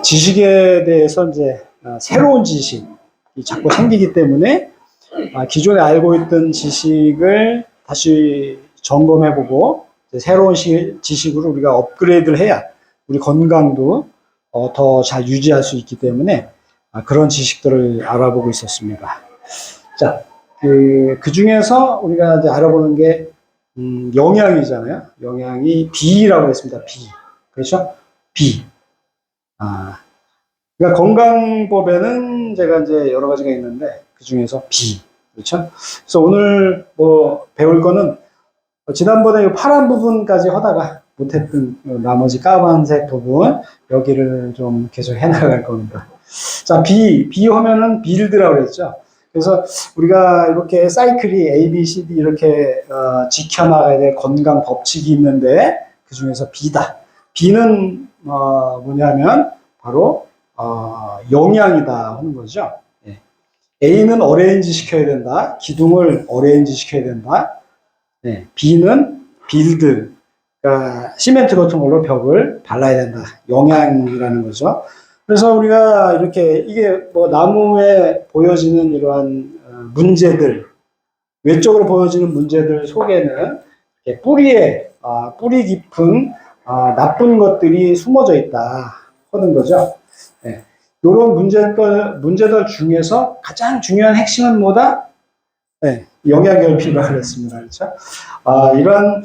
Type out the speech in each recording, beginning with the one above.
지식에 대해서 이제 새로운 지식이 자꾸 생기기 때문에 기존에 알고 있던 지식을 다시 점검해보고 새로운 지식으로 우리가 업그레이드를 해야 우리 건강도 더 잘 유지할 수 있기 때문에 그런 지식들을 알아보고 있었습니다. 자, 그 중에서 우리가 이제 알아보는 게 영양이잖아요. 영양이 B라고 했습니다. B. 그렇죠? B. 그러니까 건강법에는 제가 이제 여러 가지가 있는데 그 중에서 B. 그렇죠? 그래서 오늘 배울 거는 지난번에 이 파란 부분까지 하다가 못했던 나머지 까만색 부분 여기를 좀 계속 해나갈 겁니다. 자, B 하면은 빌드라고 그랬죠. 그래서 우리가 이렇게 사이클이 A, B, C, D 이렇게 지켜나가야 될 건강 법칙이 있는데 그 중에서 B다. B는 뭐냐면 바로 영양이다 하는 거죠. 예. A는 어레인지 시켜야 된다. 기둥을 어레인지 시켜야 된다. 예. B는 빌드, 그러니까 시멘트 같은 걸로 벽을 발라야 된다. 영양이라는 거죠. 그래서 우리가 이렇게 이게 나무에 보여지는 이러한 문제들, 외적으로 보여지는 문제들 속에는 뿌리 깊은 나쁜 것들이 숨어져 있다 하는 거죠. 네. 이런 문제들 중에서 가장 중요한 핵심은 뭐다? 네. 영양결핍이라고 그랬습니다. 그렇죠? 이런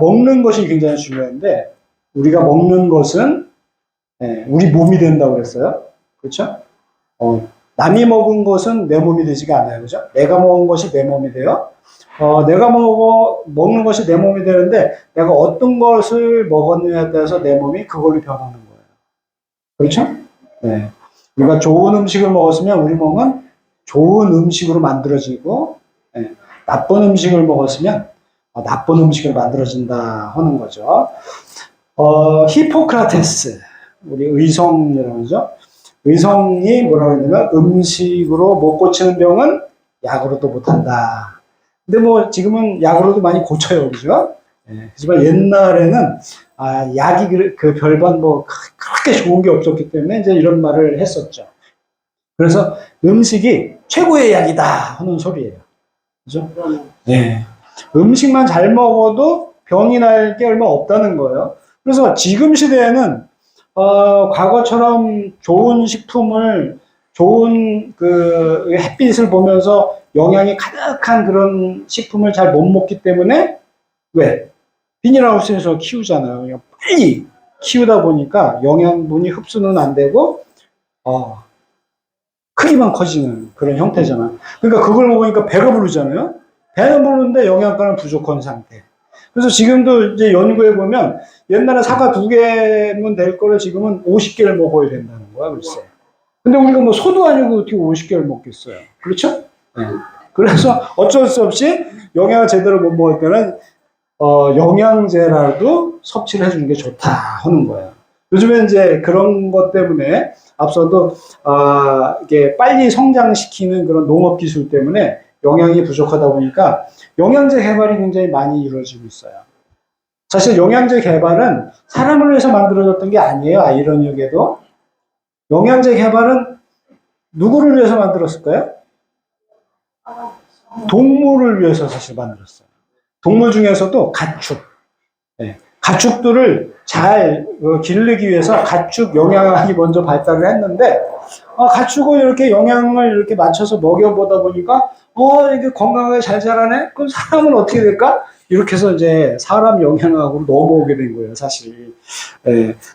먹는 것이 굉장히 중요한데 우리가 먹는 것은 우리 몸이 된다고 그랬어요. 그렇죠? 남이 먹은 것은 내 몸이 되지가 않아요. 그죠? 내가 먹은 것이 내 몸이 돼요. 내가 먹는 것이 내 몸이 되는데 내가 어떤 것을 먹었느냐에 따라서 내 몸이 그걸로 변하는 거예요. 그렇죠? 네. 우리가 좋은 음식을 먹었으면 우리 몸은 좋은 음식으로 만들어지고 나쁜 음식을 먹었으면 나쁜 음식으로 만들어진다 하는 거죠. 히포크라테스, 우리 의성이라고 하죠. 의성이 뭐라고 했냐면 음식으로 못 고치는 병은 약으로도 못한다. 근데 지금은 약으로도 많이 고쳐요. 그죠? 하지만 옛날에는 약이 그 별반 그렇게 좋은 게 없었기 때문에 이제 이런 말을 했었죠. 그래서 음식이 최고의 약이다 하는 소리예요. 그죠? 네. 음식만 잘 먹어도 병이 날 게 얼마 없다는 거예요. 그래서 지금 시대에는 과거처럼 좋은 식품을 좋은 그 햇빛을 보면서 영양이 가득한 그런 식품을 잘 못 먹기 때문에 왜? 비닐하우스에서 키우잖아요. 빨리 키우다 보니까 영양분이 흡수는 안 되고 크기만 커지는 그런 형태잖아. 그러니까 그걸 먹으니까 배가 부르잖아요. 배는 부르는데 영양가는 부족한 상태. 그래서 지금도 이제 연구해 보면 옛날에 사과 2개면 될 거를 지금은 50개를 먹어야 된다는 거야, 글쎄. 근데 우리가 소도 아니고 어떻게 50개를 먹겠어요. 그렇죠? 네. 그래서 어쩔 수 없이 영양을 제대로 못 먹을 때는 영양제라도 섭취를 해주는 게 좋다 하는 거예요. 요즘에 이제 그런 것 때문에 앞서도 이게 빨리 성장시키는 그런 농업 기술 때문에 영양이 부족하다 보니까 영양제 개발이 굉장히 많이 이루어지고 있어요. 사실 영양제 개발은 사람을 위해서 만들어졌던 게 아니에요. 아이러니하게도. 영양제 개발은 누구를 위해서 만들었을까요? 동물을 위해서 사실 만들었어요. 동물 중에서도 가축. 가축들을 잘 기르기 위해서 가축 영양학이 먼저 발달을 했는데 가축을 이렇게 영양을 이렇게 맞춰서 먹여보다 보니까 이게 건강하게 잘 자라네? 그럼 사람은 어떻게 될까? 이렇게 해서 이제 사람 영양학으로 넘어오게 된 거예요, 사실.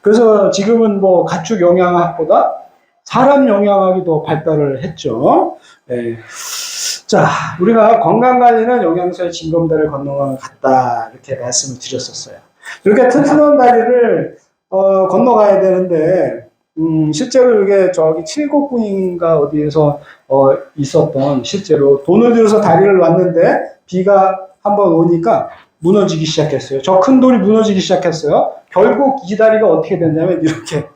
그래서 지금은 가축 영양학보다 사람 영양학이 더 발달을 했죠. 자, 우리가 건강관리는 영양소의 징검다리를 건너가는 것 같다. 이렇게 말씀을 드렸었어요. 이렇게 튼튼한 다리를 건너가야 되는데 실제로 이게 저기 칠곡군인가 어디에서 있었던 실제로 돈을 들여서 다리를 놨는데 비가 한번 오니까 무너지기 시작했어요. 저 큰 돌이 무너지기 시작했어요. 결국 이 다리가 어떻게 됐냐면 이렇게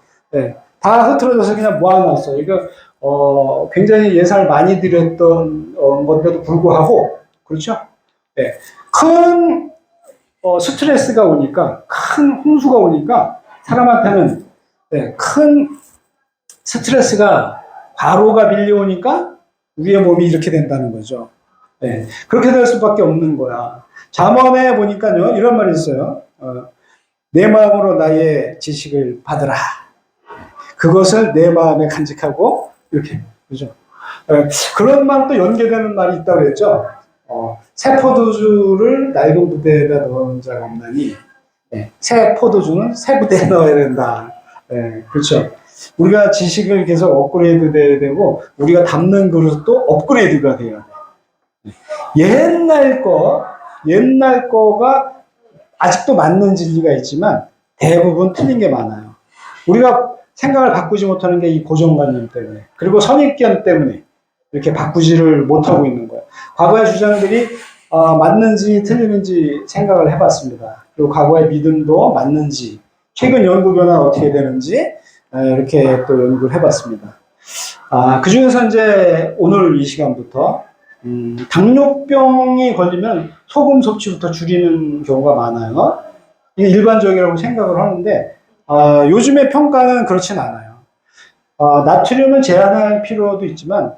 다 흐트러져서 그냥 모아놨어요. 이거 굉장히 예산을 많이 들였던 건데도 불구하고 그렇죠? 큰 스트레스가 오니까 큰 홍수가 오니까 사람한테는 네, 큰 스트레스가 과로가 밀려오니까 우리의 몸이 이렇게 된다는 거죠. 네, 그렇게 될 수밖에 없는 거야. 잠언에 보니까요, 이런 말이 있어요. 내 마음으로 나의 지식을 받으라. 그것을 내 마음에 간직하고, 이렇게. 그죠? 네, 그런 말도 연계되는 말이 있다고 그랬죠. 새 포도주를 낡은 부대에다 넣은 자가 없나니, 네, 새 포도주는 새 부대에 넣어야 된다. 네, 그렇죠. 우리가 지식을 계속 업그레이드 돼야 되고, 우리가 담는 그릇도 업그레이드가 돼야 돼. 옛날 거가 아직도 맞는 진리가 있지만 대부분 틀린 게 많아요. 우리가 생각을 바꾸지 못하는 게 이 고정관념 때문에, 그리고 선입견 때문에 이렇게 바꾸지를 못하고 있는 거예요. 과거의 주장들이 맞는지 틀리는지 생각을 해봤습니다. 그리고 과거의 믿음도 맞는지, 최근 연구 변화는 어떻게 되는지 이렇게 또 연구를 해봤습니다. 그 중에서 이제 오늘 이 시간부터 당뇨병이 걸리면 소금 섭취부터 줄이는 경우가 많아요. 이게 일반적이라고 생각을 하는데 요즘의 평가는 그렇진 않아요. 나트륨은 제한할 필요도 있지만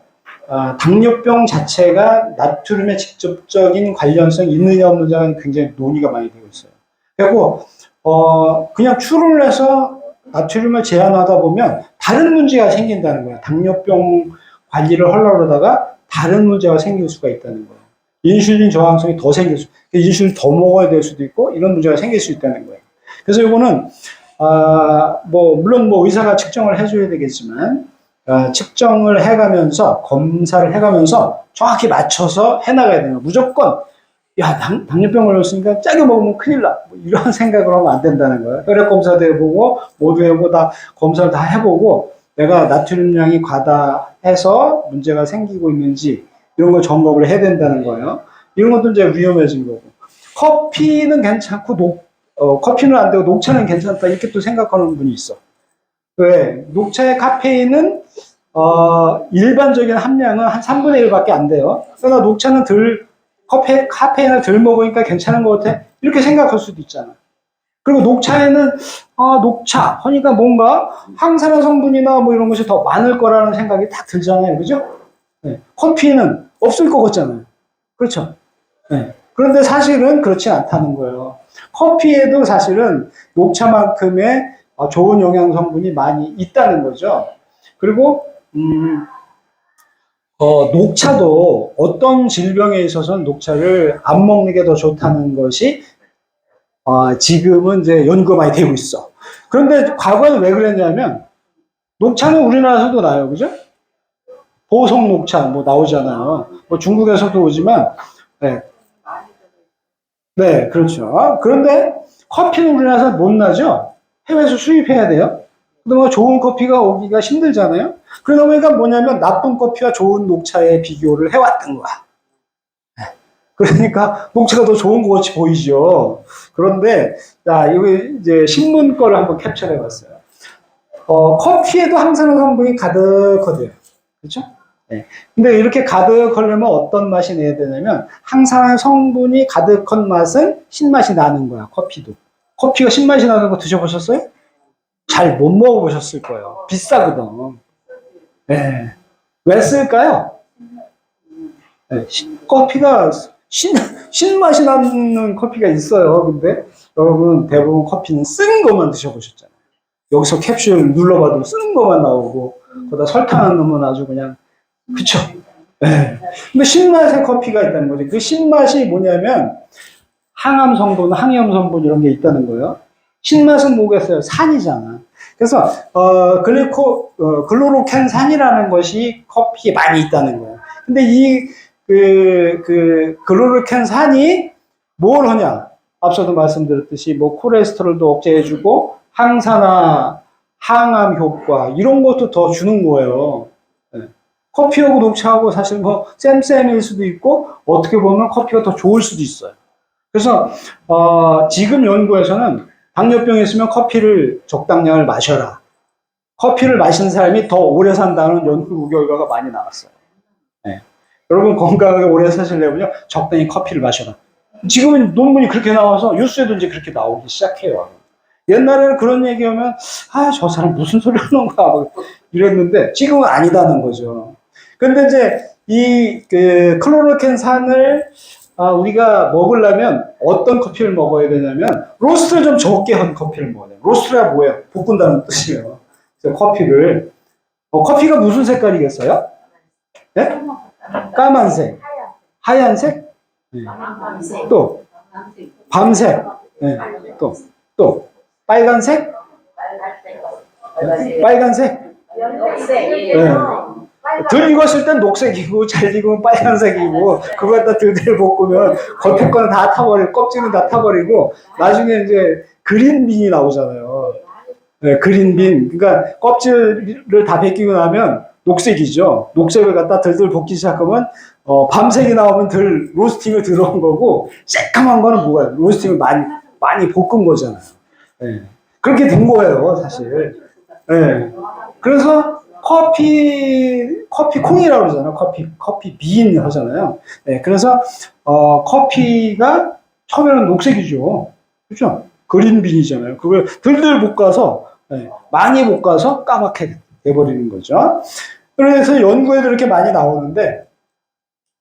당뇨병 자체가 나트륨에 직접적인 관련성이 있느냐 없느냐는 굉장히 논의가 많이 되고 있어요. 그리고 그냥 추를 해서 나트륨을 제한하다 보면 다른 문제가 생긴다는 거예요. 당뇨병 관리를 하려고 하다가 다른 문제가 생길 수가 있다는 거예요. 인슐린 저항성이 더 생길 수, 인슐린 더 먹어야 될 수도 있고 이런 문제가 생길 수 있다는 거예요. 그래서 이거는 물론 의사가 측정을 해줘야 되겠지만 측정을 해가면서 검사를 해가면서 정확히 맞춰서 해나가야 되는 거예요. 무조건 당뇨병 걸렸으니까 짜게 먹으면 큰일 나. 이런 생각을 하면 안 된다는 거예요. 혈액 검사도 해보고, 모두 해보고, 다 검사를 다 해보고, 내가 나트륨량이 과다해서 문제가 생기고 있는지, 이런 걸 점검을 해야 된다는 거예요. 이런 것도 이제 위험해진 거고. 커피는 괜찮고, 커피는 안 되고, 녹차는 괜찮다. 이렇게 또 생각하는 분이 있어. 왜? 녹차의 카페인은, 일반적인 함량은 한 3분의 1밖에 안 돼요. 그러나 녹차는 카페인을 덜 먹으니까 괜찮은 것 같아. 이렇게 생각할 수도 있잖아. 그리고 녹차에는, 녹차 하니까 뭔가 항산화 성분이나 뭐 이런 것이 더 많을 거라는 생각이 딱 들잖아요. 그죠? 네. 커피는 없을 것 같잖아요. 그렇죠? 네. 그런데 사실은 그렇지 않다는 거예요. 커피에도 사실은 녹차만큼의 좋은 영양 성분이 많이 있다는 거죠. 그리고, 녹차도 어떤 질병에 있어서는 녹차를 안 먹는 게 더 좋다는 것이 지금은 이제 연구가 많이 되고 있어. 그런데 과거에는 왜 그랬냐면 녹차는 우리나라에서도 나요, 그죠? 보성 녹차 뭐 나오잖아요. 뭐 중국에서도 오지만, 네, 그렇죠. 그런데 커피는 우리나라에서 못 나죠. 해외에서 수입해야 돼요. 그동안 좋은 커피가 오기가 힘들잖아요. 그러다 보니까 뭐냐면 나쁜 커피와 좋은 녹차의 비교를 해왔던 거야. 그러니까 녹차가 더 좋은 것 같이 보이죠. 그런데 이거 이제 신문 거를 한번 캡처해 봤어요. 커피에도 항산화 성분이 가득하대요. 그렇죠? 네. 근데 이렇게 가득하려면 어떤 맛이 내야 되냐면 항산화 성분이 가득한 맛은 신맛이 나는 거야. 커피가 신맛이 나는 거 드셔보셨어요? 잘 못 먹어보셨을 거예요. 비싸거든. 네. 왜 쓸까요? 네. 커피가 신맛이 나는 커피가 있어요. 근데 여러분 대부분 커피는 쓴 것만 드셔보셨잖아요. 여기서 캡슐 눌러봐도 쓴 것만 나오고 거기다 설탕을 넣으면 아주 그냥 그쵸? 네. 근데 신맛의 커피가 있다는 거죠. 그 신맛이 뭐냐면 항암 성분, 항염 성분 이런 게 있다는 거예요. 신맛은 뭐겠어요? 산이잖아. 그래서 글로로켄산이라는 것이 커피에 많이 있다는 거예요. 근데 이 글로로켄산이 뭘 하냐? 앞서도 말씀드렸듯이 뭐 콜레스테롤도 억제해주고 항산화, 항암 효과 이런 것도 더 주는 거예요. 네. 커피하고 녹차하고 사실 뭐 쌤쌤일 수도 있고 어떻게 보면 커피가 더 좋을 수도 있어요. 그래서 지금 연구에서는 당뇨병이 있으면 커피를 적당량을 마셔라. 커피를 마시는 사람이 더 오래 산다는 연구 결과가 많이 나왔어요. 네. 여러분 건강하게 오래 사시려면요 적당히 커피를 마셔라. 지금은 논문이 그렇게 나와서 뉴스에도 이제 그렇게 나오기 시작해요. 옛날에는 그런 얘기하면, 아, 저 사람 무슨 소리 하는 거야. 뭐 이랬는데, 지금은 아니다는 거죠. 근데 이제, 클로로켄산을, 우리가 먹으려면 어떤 커피를 먹어야 되냐면, 로스트를 좀 적게 한 커피를 먹어야 돼요. 로스트가 뭐예요? 볶은다는 뜻이에요. 그래서 커피를, 커피가 무슨 색깔이겠어요? 네? 까만색. 하얀색? 네. 또, 밤색. 네. 또, 빨간색? 빨간색? 네. 덜 익었을 땐 녹색이고, 잘 익으면 빨간색이고, 그걸 갖다 들들 볶으면 겉에 거는 다 타버리고, 껍질은 다 타버리고, 나중에 이제 그린빈이 나오잖아요. 네, 그린빈. 그러니까 껍질을 다 벗기고 나면 녹색이죠. 녹색을 갖다 들들 볶기 시작하면, 밤색이 나오면 덜 로스팅을 들어온 거고, 새까만 거는 뭐가요? 로스팅을 많이 볶은 거잖아요. 네. 그렇게 된 거예요, 사실. 네. 그래서 커피 콩이라고 그러잖아요. 커피 빈 하잖아요. 네. 그래서, 커피가 처음에는 녹색이죠. 그죠? 그린빈이잖아요. 그걸 들들 볶아서, 네. 많이 볶아서 까맣게 돼버리는 거죠. 그래서 연구에도 이렇게 많이 나오는데,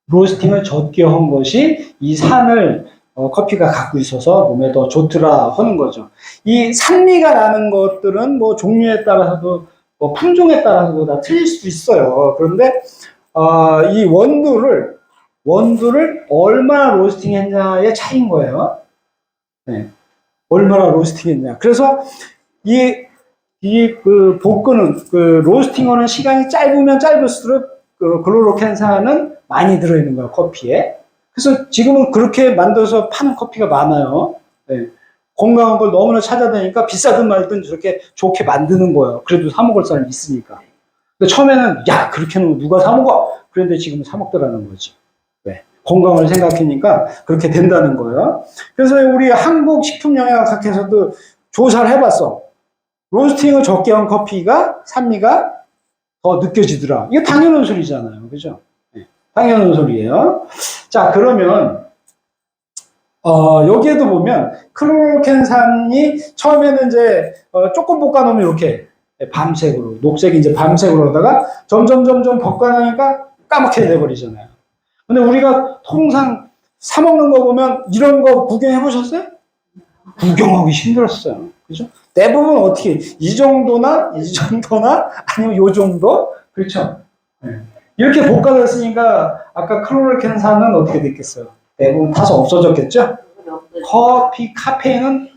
로스팅을 적게 한 것이 이 산을 커피가 갖고 있어서 몸에 더 좋더라 하는 거죠. 이 산미가 나는 것들은 뭐 종류에 따라서도 뭐 품종에 따라서도 다 틀릴 수도 있어요. 그런데 이 원두를 얼마나 로스팅했냐의 차이인 거예요. 네. 얼마나 로스팅했냐. 그래서 그 볶는 그 로스팅하는 시간이 짧으면 짧을수록 그 클로로켄산은 많이 들어있는 거예요, 커피에. 그래서 지금은 그렇게 만들어서 파는 커피가 많아요. 네. 건강한 걸 너무나 찾아다니니까 비싸든 말든 저렇게 좋게 만드는 거예요. 그래도 사 먹을 사람이 있으니까. 근데 처음에는 야 그렇게 하는 거 누가 사 먹어? 그런데 지금은 사 먹더라는 거지. 네. 건강을 생각하니까 그렇게 된다는 거예요. 그래서 우리 한국식품영양학회에서도 조사를 해봤어. 로스팅을 적게 한 커피가 산미가 더 느껴지더라. 이거 당연한 소리잖아요. 그죠? 네. 당연한 소리예요. 자, 그러면 여기에도 보면 클로로켄산이 처음에는 이제 조금 볶아놓으면 이렇게 밤색으로 녹색이 이제 밤색으로 하다가 점점 볶아나니까 까맣게 돼버리잖아요. 근데 우리가 통상 사 먹는 거 보면 이런 거 구경해 보셨어요? 구경하기 힘들었어요. 그죠? 대부분 어떻게 이 정도나 아니면 요 정도? 그렇죠? 네. 이렇게 볶아놨으니까 아까 클로로켄산은 어떻게 됐겠어요? 대부분 타서 없어졌겠죠? 커피 카페인은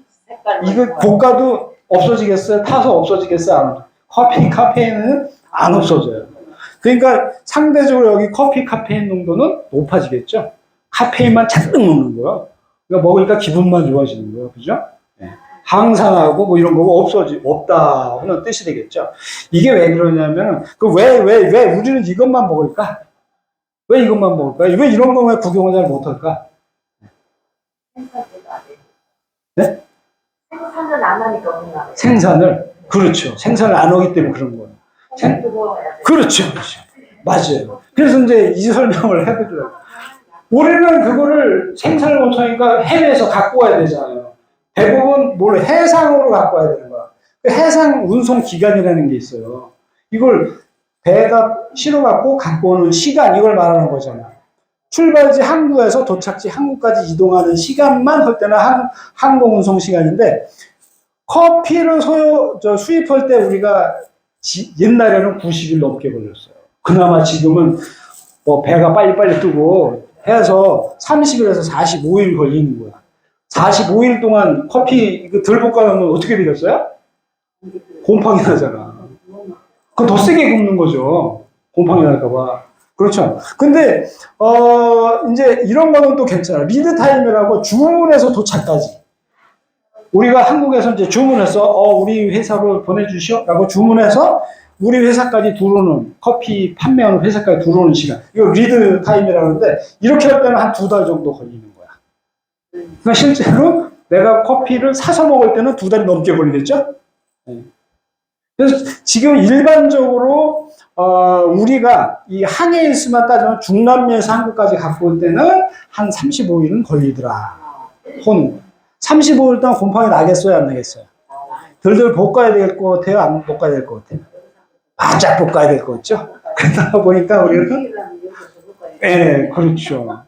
이거 볶아도 없어지겠어요? 타서 없어지겠어요? 안 없어져요? 커피 카페인은 안 없어져요. 그러니까 상대적으로 여기 커피 카페인 농도는 높아지겠죠? 카페인만 잔뜩 먹는 거예요. 그러니까 먹으니까 기분만 좋아지는 거예요. 그죠? 네. 항산하고 뭐 이런 거가 없다 하는 뜻이 되겠죠. 이게 왜 그러냐면, 왜 우리는 이것만 먹을까? 왜 이것만 먹을까? 왜 이런 거 왜 구경을 잘 못할까? 네? 생산을 안 하니까 그런가 봐요. 생산을, 그렇죠. 생산을 안 하기 때문에 그런 거예요. 그렇죠. 맞아요. 그래서 이제 이 설명을 해드려요. 우리는 그거를 생산을 못하니까 해외에서 갖고 와야 되잖아요. 대부분 뭘 해상으로 갖고 와야 되는 거야. 해상 운송 기간이라는 게 있어요. 이걸 배에다 실어갖고 갖고 오는 시간, 이걸 말하는 거잖아. 출발지 항구에서 도착지 항구까지 이동하는 시간만 할 때는 항공 운송 시간인데, 커피를 수입할 때 우리가 옛날에는 90일 넘게 걸렸어요. 그나마 지금은 뭐 배가 빨리빨리 뜨고 해서 30일에서 45일 걸리는 거야. 45일 동안 커피 이거 덜 볶아놓으면 어떻게 되겠어요? 곰팡이 나잖아. 그거 더 세게 굽는 거죠. 곰팡이 날까봐. 그렇죠. 근데, 이제 이런 거는 또 괜찮아요. 리드 타임이라고 주문해서 도착까지. 우리가 한국에서 이제 주문해서, 우리 회사로 보내주시오. 라고 주문해서 우리 회사까지 들어오는, 커피 판매하는 회사까지 들어오는 시간. 이거 리드 타임이라는데, 이렇게 할 때는 한 2달 정도 걸리는 거야. 그러니까 실제로 내가 커피를 사서 먹을 때는 2달이 넘게 걸리겠죠? 네. 그래서 지금 일반적으로 우리가 이 항해일수만 따지면 중남미에서 한국까지 갖고 올 때는 한 35일은 걸리더라. 35일 동안 곰팡이 나겠어요, 안 나겠어요? 덜덜 볶아야 될 것 같아요? 안 볶아야 될 것 같아요? 바짝 볶아야 될 것 같죠? 그러다 보니까 우리는, 예, 그렇죠.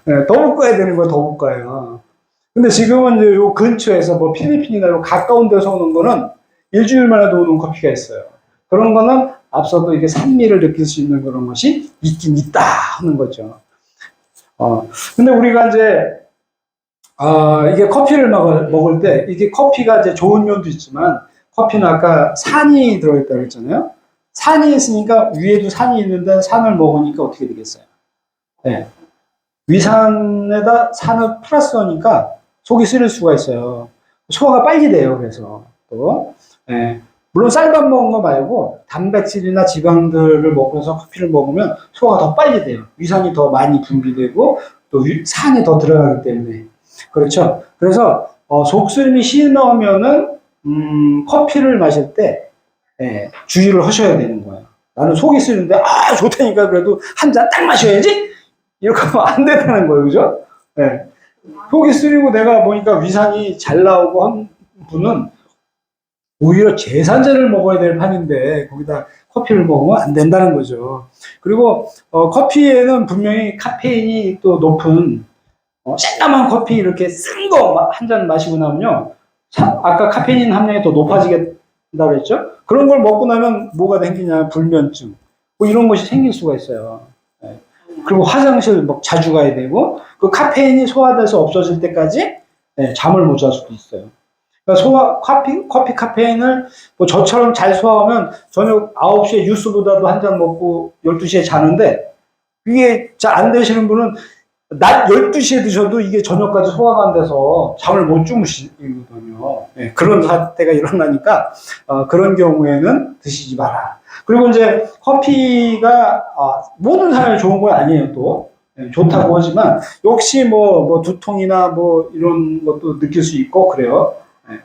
예, 더 볶아야 되는 거 더 볶아요. 근데 지금은 이제 요 근처에서 뭐 필리핀이나 요 가까운 데서 오는 거는 일주일 만에도 오는 커피가 있어요. 그런 거는 앞서도 이게 산미를 느낄 수 있는 그런 것이 있긴 있다 하는 거죠. 근데 우리가 이제, 이게 커피를 먹을 때, 이게 커피가 이제 좋은 면도 있지만, 커피는 아까 산이 들어있다고 했잖아요. 산이 있으니까 위에도 산이 있는데 산을 먹으니까 어떻게 되겠어요? 네. 위산에다 산을 플러스 하니까 속이 쓰릴 수가 있어요. 소화가 빨리 돼요, 그래서. 또. 예. 물론 쌀밥 먹은 거 말고 단백질이나 지방들을 먹으면서 커피를 먹으면 소화가 더 빨리 돼요. 위산이 더 많이 분비되고 또 산이 더 들어가기 때문에. 그렇죠. 그래서 속쓰림이 심하면은 커피를 마실 때 예, 주의를 하셔야 되는 거예요. 나는 속이 쓰는데 좋다니까 그래도 한 잔 딱 마셔야지 이렇게 하면 안 된다는 거예요, 그죠? 예. 속이 쓰리고 내가 보니까 위산이 잘 나오고 한 분은 오히려 제산제를 먹어야 될 판인데 거기다 커피를 먹으면 안 된다는 거죠. 그리고 커피에는 분명히 카페인이 또 높은 새까만 커피 이렇게 쓴 거 한 잔 마시고 나면요. 아까 카페인 함량이 더 높아지겠다고 그랬죠? 그런 걸 먹고 나면 뭐가 생기냐, 불면증. 뭐 이런 것이 생길 수가 있어요. 네. 그리고 화장실 막 자주 가야 되고, 그 카페인이 소화돼서 없어질 때까지 네, 잠을 못 잘 수도 있어요. 그러니까 커피 카페인을 뭐 저처럼 잘 소화하면 저녁 9시에 뉴스보다도 한 잔 먹고 12시에 자는데, 이게 잘 안 되시는 분은 낮 12시에 드셔도 이게 저녁까지 소화가 안 돼서 잠을 못 주무시거든요. 네, 그런 사태가 일어나니까 그런 경우에는 드시지 마라. 그리고 이제 커피가 모든 사람이 좋은 건 아니에요. 또 네, 좋다고 하지만 역시 뭐 두통이나 뭐 이런 것도 느낄 수 있고 그래요. 네.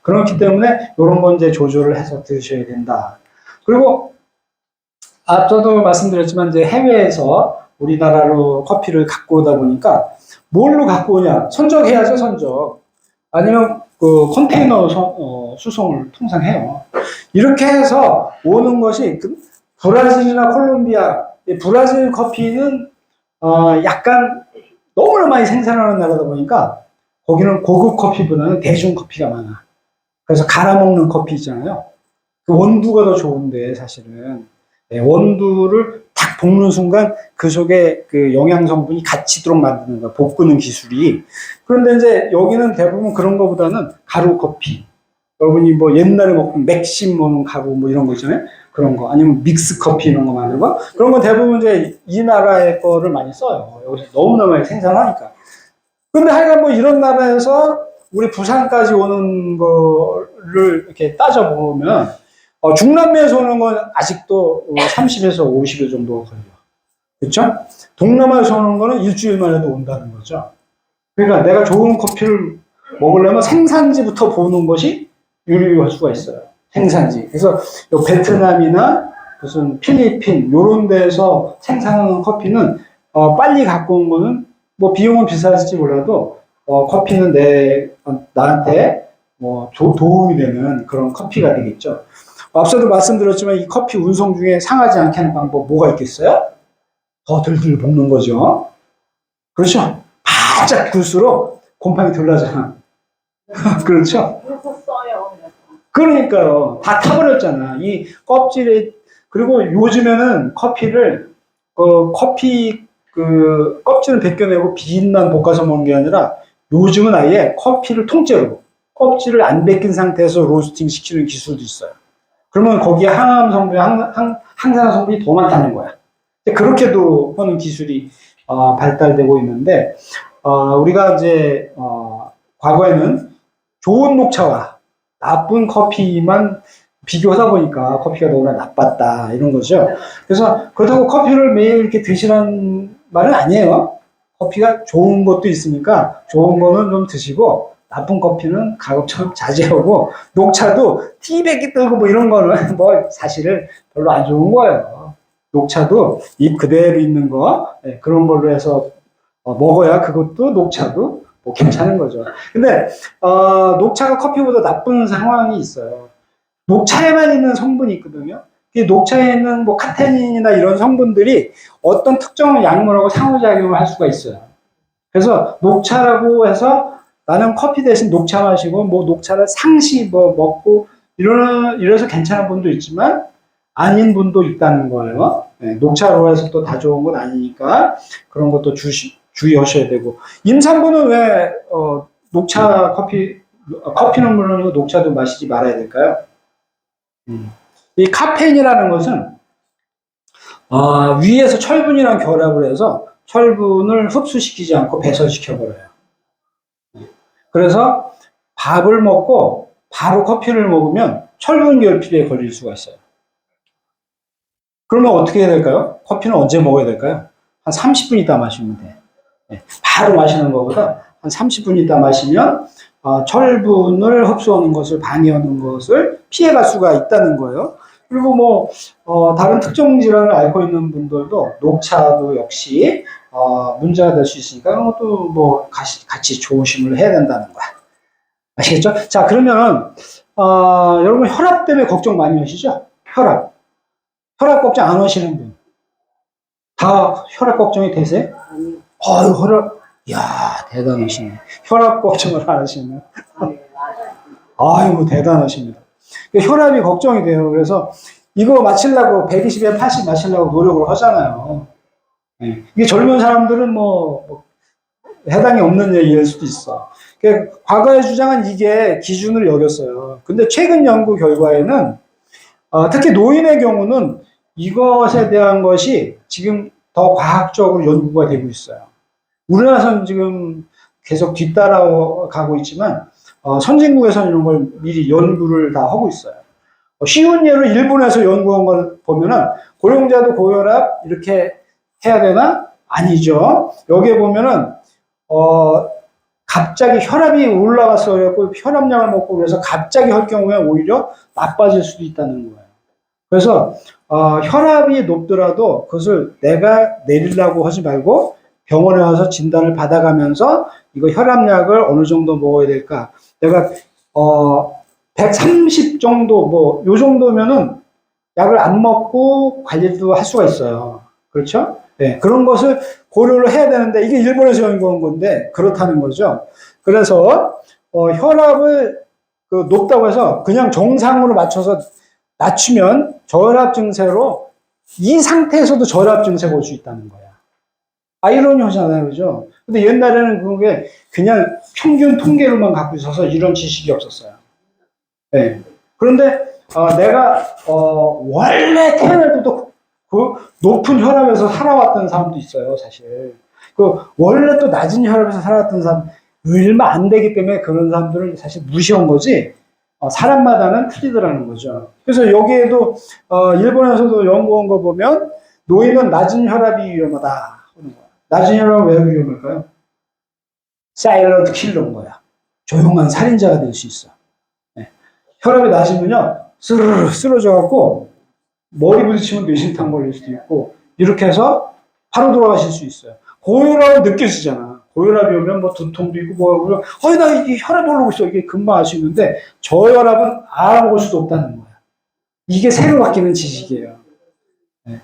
그렇기 때문에 이런 건 이제 조절을 해서 드셔야 된다. 그리고 앞서도 말씀드렸지만 이제 해외에서 우리나라로 커피를 갖고 오다 보니까 뭘로 갖고 오냐? 선적해야죠, 선적. 아니면 그 컨테이너 수송을 통상 해요. 이렇게 해서 오는 것이 브라질이나 콜롬비아, 브라질 커피는 약간 너무나 많이 생산하는 나라다 보니까 거기는 고급 커피보다는 대중 커피가 많아. 그래서 갈아 먹는 커피 있잖아요. 그 원두가 더 좋은데 사실은 원두를 딱 볶는 순간 그 속에 그 영양 성분이 같이도록 만드는 거야. 볶는 기술이. 그런데 이제 여기는 대부분 그런 거보다는 가루 커피. 여러분이 뭐 옛날에 먹던 맥심 먹는 가루 뭐 이런 거 있잖아요. 그런 거. 아니면 믹스 커피 이런 거 만드는 거. 그런 건 대부분 이제 이 나라의 거를 많이 써요. 여기서 너무나 많이 생산하니까. 근데 하여간 뭐 이런 나라에서 우리 부산까지 오는 거를 이렇게 따져보면 중남미에서 오는 건 아직도 30에서 50일 정도 걸려. 그렇죠? 동남아에서 오는 거는 일주일 만에도 온다는 거죠. 그러니까 내가 좋은 커피를 먹으려면 생산지부터 보는 것이 유리할 수가 있어요. 생산지. 그래서 베트남이나 무슨 필리핀 요런 데서 생산하는 커피는 빨리 갖고 온 거는 뭐 비용은 비쌀지 몰라도 커피는 나한테 뭐 도움이 되는 그런 커피가 되겠죠. 앞서도 말씀드렸지만 이 커피 운송 중에 상하지 않게 하는 방법 뭐가 있겠어요? 더 들들 볶는 거죠. 그렇죠? 바짝 굴수록 곰팡이 덜 나잖아. 그렇죠? 그러니까요. 다 타버렸잖아. 이 껍질에, 그리고 요즘에는 커피를, 껍질을 벗겨내고 비린만 볶아서 먹는 게 아니라 요즘은 아예 커피를 통째로 껍질을 안 벗긴 상태에서 로스팅 시키는 기술도 있어요. 그러면 거기에 항암 성분, 항산 성분이 더 많다는 거야. 그렇게도 하는 기술이 발달되고 있는데, 우리가 이제 과거에는 좋은 녹차와 나쁜 커피만 비교하다 보니까 커피가 너무나 나빴다 이런 거죠. 그래서 그렇다고 커피를 매일 이렇게 드시라는 말은 아니에요. 커피가 좋은 것도 있으니까 좋은 거는 좀 드시고 나쁜 커피는 가급적 자제하고 녹차도 티백이 뜨고 뭐 이런 거는 뭐 사실은 별로 안 좋은 거예요. 녹차도 잎 그대로 있는 거 그런 걸로 해서 먹어야 그것도 녹차도 뭐 괜찮은 거죠. 근데 녹차가 커피보다 나쁜 상황이 있어요. 녹차에만 있는 성분이 있거든요. 이 녹차에 있는 뭐 카테닌이나 이런 성분들이 어떤 특정 약물하고 상호작용을 할 수가 있어요. 그래서 녹차라고 해서 나는 커피 대신 녹차 마시고 뭐 녹차를 상시 뭐 먹고 이래서 괜찮은 분도 있지만 아닌 분도 있다는 거예요. 네, 녹차로 해서 또 다 좋은 건 아니니까 그런 것도 주의하셔야 되고. 임산부는 왜 녹차 커피는 물론이고 녹차도 마시지 말아야 될까요? 이 카페인이라는 것은 위에서 철분이랑 결합을 해서 철분을 흡수시키지 않고 배설시켜버려요. 그래서 밥을 먹고 바로 커피를 먹으면 철분 결핍에 걸릴 수가 있어요. 그러면 어떻게 해야 될까요? 커피는 언제 먹어야 될까요? 한 30분 있다 마시면 돼. 바로 마시는 것보다 한 30분 있다 마시면 철분을 흡수하는 것을 방해하는 것을 피해갈 수가 있다는 거예요. 그리고 뭐 다른 특정 질환을 앓고 있는 분들도 녹차도 역시 문제가 될 수 있으니까 그런 것도 뭐 같이 조심을 해야 된다는 거야. 아시겠죠? 자, 그러면 여러분 혈압 때문에 걱정 많이 하시죠? 혈압 걱정 안 하시는 분. 다 혈압 걱정이 되세요? 혈압, 이야, 대단하시네. 혈압 걱정을 안 하시네. 아이고, 대단하십니다. 혈압이 걱정이 돼요. 그래서 이거 맞추려고 120에 80 맞추려고 노력을 하잖아요. 네. 이게 젊은 사람들은 뭐 해당이 없는 얘기일 수도 있어. 과거의 주장은 이게 기준을 여겼어요. 근데 최근 연구 결과에는 특히 노인의 경우는 이것에 대한 것이 지금 더 과학적으로 연구가 되고 있어요. 우리나라에서는 지금 계속 뒤따라가고 있지만 선진국에서는 이런 걸 미리 연구를 다 하고 있어요. 쉬운 예로 일본에서 연구한 걸 보면은 고령자도 고혈압 이렇게 해야 되나? 아니죠. 여기에 보면은 갑자기 혈압이 올라가서 그래갖고 혈압약을 먹고 그래서 갑자기 할 경우에 오히려 나빠질 수도 있다는 거예요. 그래서 혈압이 높더라도 그것을 내가 내리려고 하지 말고 병원에 와서 진단을 받아가면서 이거 혈압약을 어느 정도 먹어야 될까? 내가 130 정도 뭐 요 정도면은 약을 안 먹고 관리도 할 수가 있어요. 그렇죠? 네, 그런 것을 고려를 해야 되는데 이게 일본에서 연구한 건데 그렇다는 거죠. 그래서 혈압을 높다고 해서 그냥 정상으로 맞춰서 낮추면 저혈압 증세로 이 상태에서도 저혈압 증세가 올 수 있다는 거야. 아이러니하잖아요, 그죠? 근데 옛날에는 그게 그냥 평균 통계로만 갖고 있어서 이런 지식이 없었어요. 네. 그런데 내가 원래 태어나도 그 높은 혈압에서 살아왔던 사람도 있어요, 사실. 원래 또 낮은 혈압에서 살아왔던 사람 얼마 안 되기 때문에 그런 사람들을 사실 무시한 거지. 사람마다는 틀리더라는 거죠. 그래서 여기에도 일본에서도 연구한 거 보면 노인은 낮은 혈압이 위험하다 하는 거야. 낮은 혈압은 왜 위험할까요? 사일런트 킬러인 거야. 조용한 살인자가 될 수 있어. 네. 혈압이 낮으면요 스르르 쓰러져갖고 머리 부딪히면 뇌신탕 걸릴 수도 있고 이렇게 해서 바로 돌아가실 수 있어요. 고혈압은 느껴지잖아. 고혈압이 오면 뭐 두통도 있고 뭐 나 이게 혈압 오르고 있어 이게 금방 알 수 있는데 저혈압은 알아볼 수도 없다는 거야. 이게 새로 바뀌는 지식이에요. 네.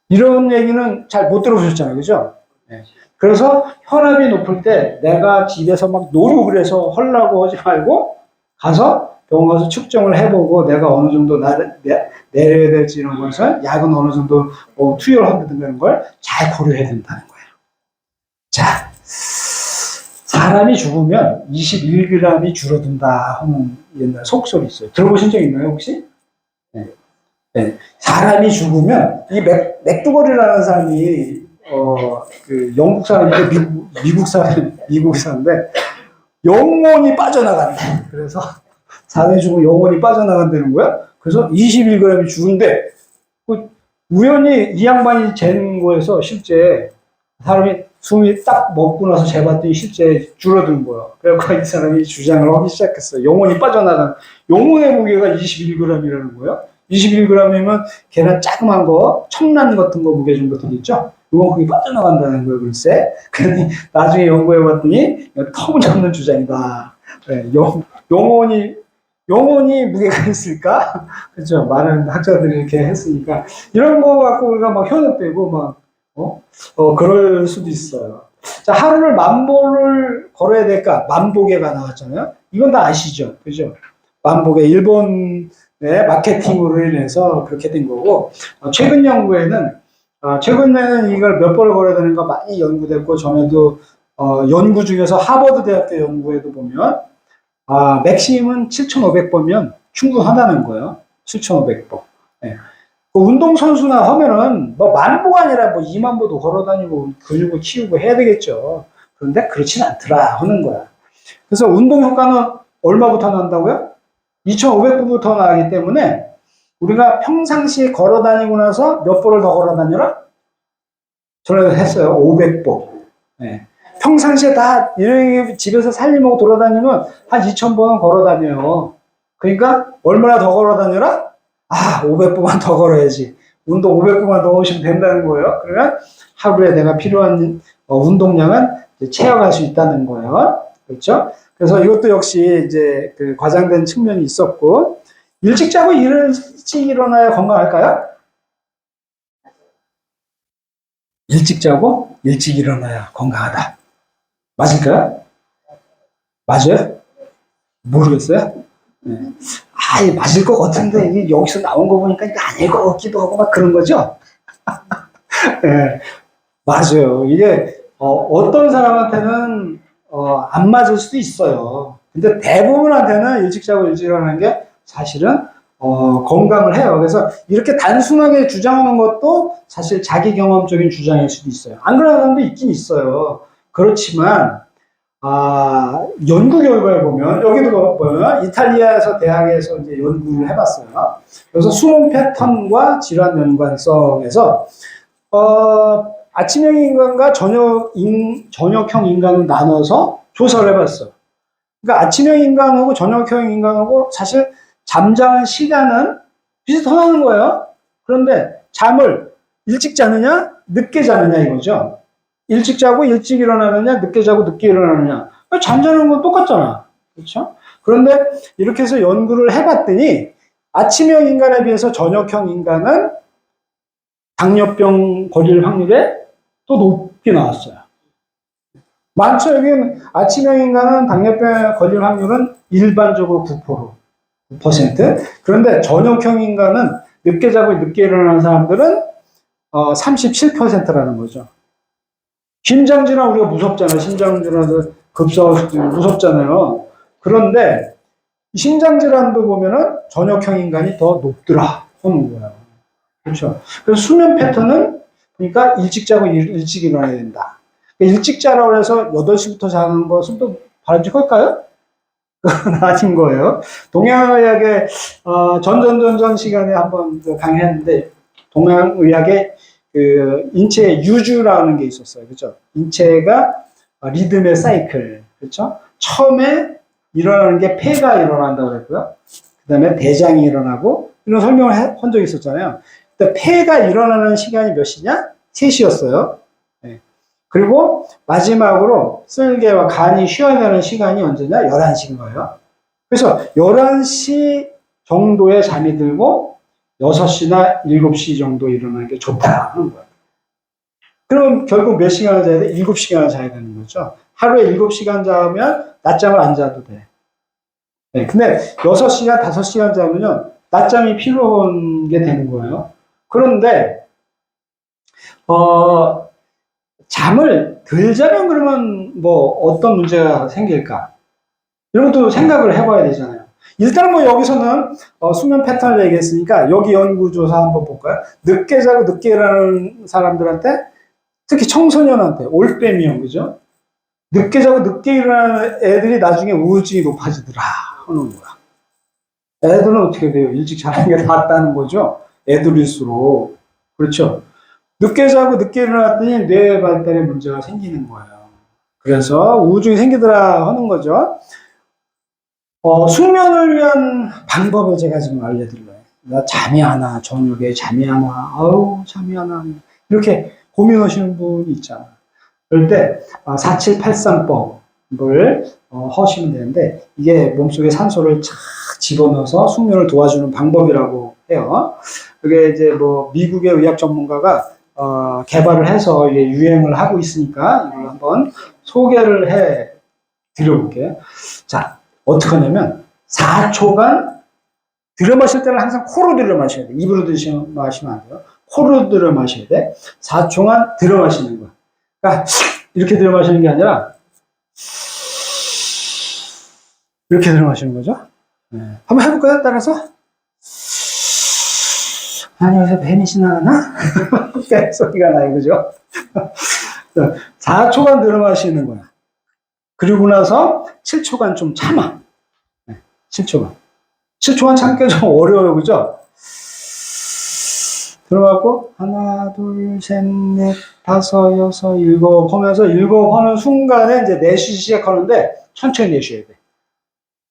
이런 얘기는 잘 못 들어보셨잖아요, 그죠? 네. 그래서 혈압이 높을 때 내가 집에서 막 노력을 해서 하려고 하지 말고 가서 병원 가서 측정을 해보고 내가 어느 정도 내려야 될지 이런 것을 약은 어느 정도 투여를 한다든가 이런 걸 잘 고려해야 된다는 거예요. 자, 사람이 죽으면 21g이 줄어든다 하는 옛날 속설이 있어요. 들어보신 적 있나요, 혹시? 네. 네. 사람이 죽으면 이 맥두거리라는 사람이 그 영국 사람인데 미국 사람인데 영혼이 빠져나간다. 그래서 사람이 죽으면 영혼이 빠져나간다는 거야. 그래서 21g이 죽은데 우연히 이 양반이 잰 거에서 실제 사람이 숨이 딱 먹고 나서 재봤더니 실제 줄어든 거야. 그래서 이 사람이 주장을 하기 시작했어요. 영혼이 빠져나간 영혼의 무게가 21g이라는 거야. 21g이면 계란 자그만 거, 청란 같은 거 무게 정도 되겠죠? 이만큼이 빠져나간다는 거예요, 글쎄. 그러니 나중에 연구해봤더니 터무니없는 주장이다. 네, 영혼이 무게가 있을까? 그렇죠. 많은 학자들이 이렇게 했으니까 이런 거 갖고 우리가 막 현혹되고 막 그럴 수도 있어요. 자, 하루를 1000보를 걸어야 될까? 만보계가 나왔잖아요. 이건 다 아시죠? 그죠? 만보계 일본의 마케팅으로 인해서 그렇게 된 거고 최근에는 이걸 몇 번을 걸어야 되는 거 많이 연구됐고 전에도 연구 중에서 하버드 대학교 연구에도 보면 맥시멈은 7,500번이면 충분하다는 거예요. 7,500번. 네. 운동선수나 하면은 뭐 10,000보가 아니라 뭐 20,000보도 걸어다니고 근육을 키우고 해야 되겠죠. 그런데 그렇진 않더라 하는 거야. 그래서 운동 효과는 얼마부터 난다고요? 2,500보부터 나기 때문에 우리가 평상시에 걸어다니고 나서 몇 보를 더 걸어다녀라? 저는 했어요. 500보. 네. 평상시에 다 이렇게 집에서 살림하고 돌아다니면 한 2,000보는 걸어다녀요. 그러니까 얼마나 더 걸어다녀라? 500보만 더 걸어야지. 운동 500보만 더 오시면 된다는 거예요. 그러면 하루에 내가 필요한 운동량은 채워갈 수 있다는 거예요. 그렇죠? 그래서 이것도 역시 이제 그 과장된 측면이 있었고, 일찍 자고 일찍 일어나야 건강할까요? 일찍 자고 일찍 일어나야 건강하다. 맞을까요? 맞아요? 모르겠어요? 네. 맞을 것 같은데, 이게 여기서 나온 거 보니까 이게 아닐 것 같기도 하고 막 그런 거죠? 네, 맞아요. 이게, 어떤 사람한테는, 안 맞을 수도 있어요. 근데 대부분한테는 일찍 자고 일찍 일어나는 게 사실은, 건강을 해요. 그래서 이렇게 단순하게 주장하는 것도 사실 자기 경험적인 주장일 수도 있어요. 안 그러는 사람도 있긴 있어요. 그렇지만, 연구 결과를 보면, 여기도 보면, 이탈리아에서 대학에서 이제 연구를 해봤어요. 그래서 수면 패턴과 질환 연관성에서, 아침형 인간과 저녁형 인간을 나눠서 조사를 해봤어요. 그러니까 아침형 인간하고 저녁형 인간하고 사실 잠자는 시간은 비슷하다는 거예요. 그런데 잠을 일찍 자느냐, 늦게 자느냐 이거죠. 일찍 자고 일찍 일어나느냐, 늦게 자고 늦게 일어나느냐. 잠자는 건 똑같잖아. 그렇죠? 그런데 이렇게 해서 연구를 해봤더니 아침형 인간에 비해서 저녁형 인간은 당뇨병 걸릴 확률이 또 높게 나왔어요. 많죠. 여기는 아침형 인간은 당뇨병 걸릴 확률은 일반적으로 9%. 그런데 저녁형 인간은 늦게 자고 늦게 일어나는 사람들은 37%라는 거죠. 심장질환 우리가 무섭잖아요. 심장질환도 급성하고 무섭잖아요. 그런데 심장질환도 보면은 저녁형 인간이 더 높더라 하는 거예요. 그렇죠. 그래서 수면 패턴은 그러니까 일찍 자고 일찍 일어나야 된다. 일찍 자라고 해서 8시부터 자는 것은 또 바람직할까요? 그건 아닌 거예요. 동양의학의 전전전전 시간에 한번 강의했는데 동양의학의 그 인체의 유주라는 게 있었어요. 그렇죠? 인체가 리듬의 사이클. 그렇죠? 처음에 일어나는 게 폐가 일어난다고 그랬고요. 그다음에 대장이 일어나고 이런 설명을 한 적이 있었잖아요. 폐가 일어나는 시간이 몇 시냐? 3시였어요. 네. 그리고 마지막으로 쓸개와 간이 쉬어가는 시간이 언제냐? 11시인 거예요. 그래서 11시 정도에 잠이 들고 6시나 7시 정도 일어나는 게 좋다 하는 거예요. 그럼 결국 몇 시간을 자야 돼? 7시간을 자야 되는 거죠. 하루에 7시간 자면 낮잠을 안 자도 돼. 네, 근데 6시간, 5시간 자면요, 낮잠이 필요한 게 되는 거예요. 그런데, 잠을 덜 자면 그러면 뭐 어떤 문제가 생길까? 이런 것도 생각을 해봐야 되잖아요. 일단 뭐 여기서는 수면 패턴을 얘기했으니까 여기 연구조사 한번 볼까요? 늦게 자고 늦게 일어나는 사람들한테 특히 청소년한테 올빼미형 그죠? 늦게 자고 늦게 일어나는 애들이 나중에 우울증이 높아지더라 하는 거야. 애들은 어떻게 돼요? 일찍 자는 게 낫다는 거죠. 애들일수록. 그렇죠. 늦게 자고 늦게 일어났더니 뇌 발달에 문제가 생기는 거예요. 그래서 우울증이 생기더라 하는 거죠. 숙면을 위한 방법을 제가 지금 알려드릴래요. 나 잠이 안 와. 저녁에 잠이 안 와. 아우, 잠이 안 와. 이렇게 고민하시는 분이 있잖아. 그럴 때 4783법을 하시면 되는데 이게 몸속에 산소를 착 집어넣어서 숙면을 도와주는 방법이라고 해요. 그게 이제 뭐 미국의 의학 전문가가 개발을 해서 이게 유행을 하고 있으니까 이걸 한번 소개를 해 드려볼게요. 자, 어떻게 하냐면 4초간 들여 마실 때는 항상 코로 들여 마셔야 돼. 입으로 마시면 안 돼요. 코로 들여 마셔야 돼. 4초간 들여 마시는 거야. 그러니까 이렇게 들여 마시는 게 아니라 이렇게 들여 마시는 거죠. 네. 한번 해볼까요? 따라서. 아니, 여기서 뱀이 지나가나? 뱀 소리가 나요, 그죠? 4초간 들여 마시는 거야. 그리고 나서 7초간 좀 참아. 네, 7초간. 7초간 참기가 좀 어려워요, 그죠? 들어가고, 하나, 둘, 셋, 넷, 다섯, 여섯, 일곱 하면서 일곱 하는 순간에 이제 내쉬기 시작하는데 천천히 내쉬어야 돼.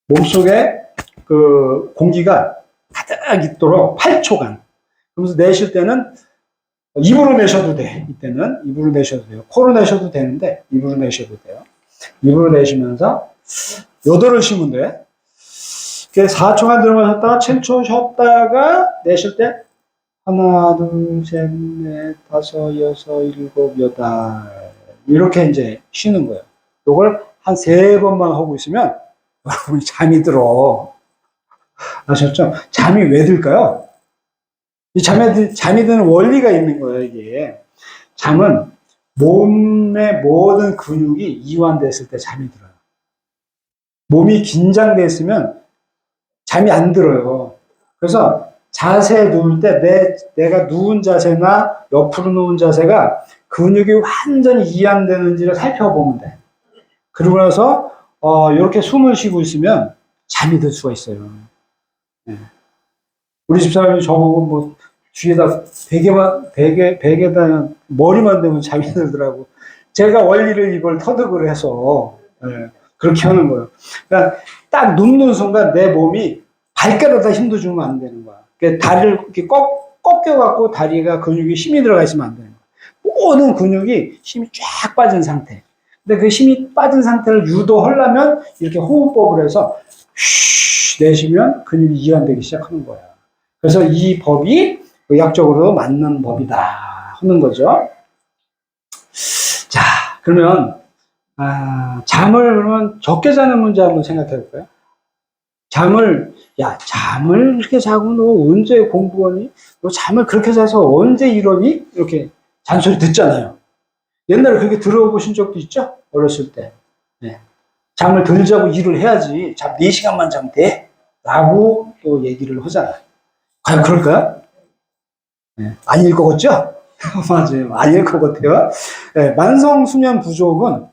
몸속에 그 공기가 가득 있도록 8초간. 그러면서 내쉴 때는 입으로 내셔도 돼. 이때는 입으로 내셔도 돼요. 코로 내셔도 되는데 입으로 내셔도 돼요. 입으로 내쉬면서 요도를 쉬면 돼. 4초간 들어마셨다가 7초 쉬었다가 내쉴 때 하나, 둘, 셋, 넷, 다섯, 여섯, 일곱, 여덟 이렇게 이제 쉬는 거예요. 요걸 한 3번만 하고 있으면 여러분이 잠이 들어. 아셨죠? 잠이 왜 들까요? 이 잠이 드는 원리가 있는 거예요, 이게. 잠은 몸의 모든 근육이 이완됐을 때 잠이 들어요. 몸이 긴장돼 있으면 잠이 안 들어요. 그래서 자세에 누울 때 내가 누운 자세나 옆으로 누운 자세가 근육이 완전히 이완되는지를 살펴보면 돼. 그러고 나서 이렇게 숨을 쉬고 있으면 잠이 들 수가 있어요. 네. 우리 집사람이 저보고 뭐 뒤에다 베개에다 머리만 대면 잠이 들더라고. 제가 원리를 이걸 터득을 해서 네, 그렇게 하는 거예요. 그러니까 딱 눕는 순간 내 몸이 발가락에다 힘도 주면 안 되는 거야. 그러니까 다리를 이렇게 꺾여갖고 다리가 근육이 힘이 들어가 있으면 안 되는 거야. 모든 근육이 힘이 쫙 빠진 상태. 근데 그 힘이 빠진 상태를 유도하려면 이렇게 호흡법을 해서 쉬 내쉬면 근육이 이완되기 시작하는 거야. 그래서 이 법이 의학적으로 맞는 법이다 하는 거죠. 자, 그러면 잠을 그러면 적게 자는 문제 한번 생각해 볼까요? 잠을 이렇게 자고 너 언제 공부하니? 너 잠을 그렇게 자서 언제 이러니? 이렇게 잔소리 듣잖아요. 옛날에 그렇게 들어보신 적도 있죠? 어렸을 때. 네. 잠을 덜 자고 일을 해야지. 잠 4시간만 자면 돼. 라고 또 얘기를 하잖아요. 과연 그럴까요? 네. 아닐 것 같죠? 맞아요. 아닐 것 같아요. 네. 만성 수면 부족은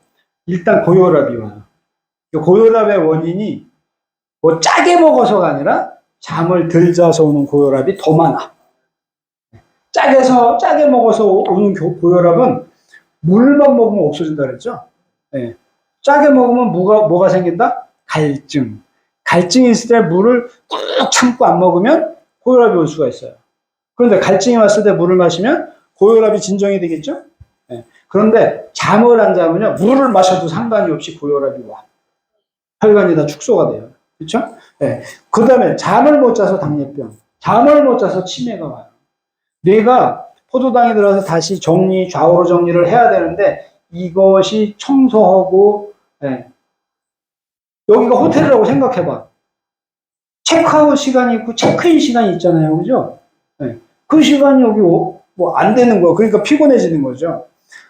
일단 고혈압이 와요. 고혈압의 원인이 뭐 짜게 먹어서가 아니라 잠을 덜 자서 오는 고혈압이 더 많아. 짜게 먹어서 오는 고혈압은 물만 먹으면 없어진다 그랬죠? 네. 짜게 먹으면 뭐가 생긴다? 갈증. 갈증이 있을 때 물을 꾹 참고 안 먹으면 고혈압이 올 수가 있어요. 그런데 갈증이 왔을 때 물을 마시면 고혈압이 진정이 되겠죠? 네. 그런데 잠을 안 자면요, 물을 마셔도 상관이 없이 고혈압이 와. 혈관이 다 축소가 돼요. 그렇죠? 네. 그 다음에 잠을 못 자서 당뇨병, 잠을 못 자서 치매가 와요. 뇌가 포도당이 들어서 다시 좌우로 정리를 해야 되는데 이것이 청소하고 네. 여기가 호텔이라고 생각해봐. 체크아웃 시간이 있고 체크인 시간이 있잖아요, 그죠? 네. 그 시간이 여기 뭐 안 되는 거예요. 그러니까 피곤해지는 거죠.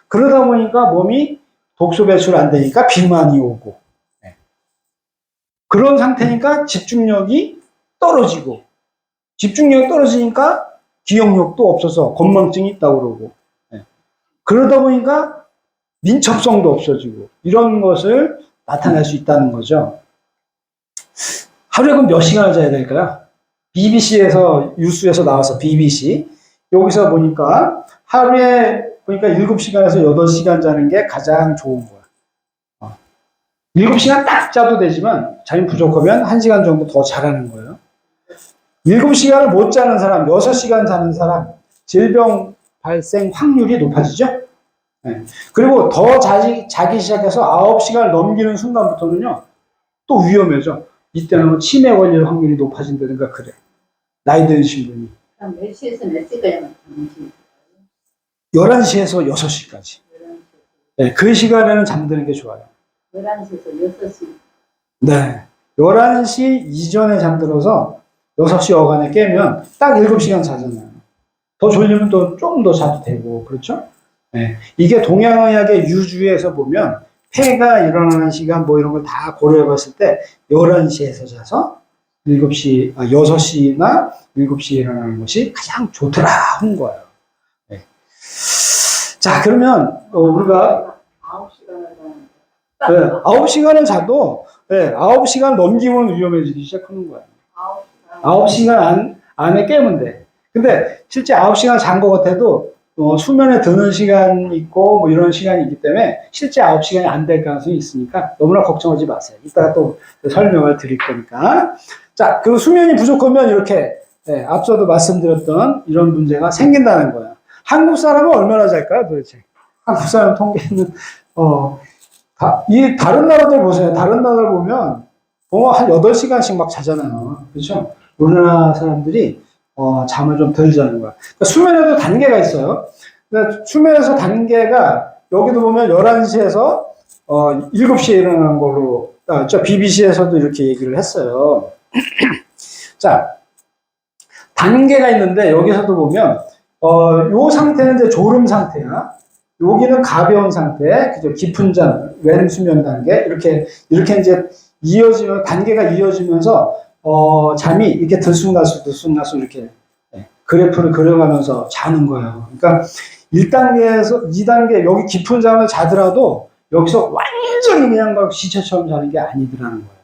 그러다 보니까 몸이 독소 배출 안 되니까 비만이 오고 네. 그런 상태니까 집중력이 떨어지고 집중력이 떨어지니까 기억력도 없어서 건망증이 있다고 그러고 네. 그러다 보니까 민첩성도 없어지고 이런 것을 나타낼 수 있다는 거죠. 하루에 그럼 몇 시간을 자야 될까요? BBC에서 뉴스에서 나와서 BBC 여기서 보니까 하루에 보니까 7시간에서 8시간 자는 게 가장 좋은 거야. 7시간 딱 자도 되지만 잠이 부족하면 1시간 정도 더 자라는 거예요. 7시간을 못 자는 사람, 6시간 자는 사람, 질병 발생 확률이 높아지죠. 네. 그리고 더 자기 시작해서 9시간을 넘기는 순간부터는요, 또 위험해져. 이때는 치매 걸릴 확률이 높아진다든가 그래. 나이 드신 분이. 그럼 몇 시에서 몇 시까지만 잠시 11시에서 6시까지. 네, 그 시간에는 잠드는 게 좋아요. 11시에서 6시. 네. 11시 이전에 잠들어서 6시 어간에 깨면 딱 7시간 자잖아요. 더 졸리면 또 좀 더 자도 되고, 그렇죠? 네. 이게 동양의학의 유주에서 보면 폐가 일어나는 시간 뭐 이런 걸 다 고려해 봤을 때 11시에서 자서 6시나 7시에 일어나는 것이 가장 좋더라 하는 거예요. 네. 자, 그러면 우리가 9시간을 네, 9시간을 자도 네, 9시간 넘기면 위험해지기 시작하는 거예요. 9시간 안에 깨면 돼. 근데 실제 9시간 잔 것 같아도 수면에 드는 시간 있고 뭐 이런 시간이 있기 때문에 실제 9시간이 안 될 가능성이 있으니까 너무나 걱정하지 마세요. 이따가 또 설명을 드릴 거니까. 자, 그리고 수면이 부족하면 이렇게 네, 앞서도 말씀드렸던 이런 문제가 생긴다는 거예요. 한국 사람은 얼마나 잘까요, 도대체? 한국 사람 통계는 이 다른 나라들 보세요. 다른 나라들 보면 한 8시간씩 막 자잖아요. 그렇죠? 우리나라 사람들이 잠을 좀 덜 자는 거야. 그러니까 수면에도 단계가 있어요. 그러니까 수면에서 단계가 여기도 보면 11시에서 7시에 일어나는 걸로 저 BBC에서도 이렇게 얘기를 했어요. 자, 단계가 있는데 여기서도 보면 요 상태는 이제 졸음 상태야. 여기는 가벼운 상태, 그죠? 깊은 잠, REM 수면 단계 이렇게 이제 이어지면 단계가 이어지면서 잠이 이렇게 들쑥날쑥 이렇게 그래프를 그려가면서 자는 거예요. 그러니까 1단계에서 2단계 여기 깊은 잠을 자더라도 여기서 완전히 그냥 막 시체처럼 자는 게 아니더라는 거예요.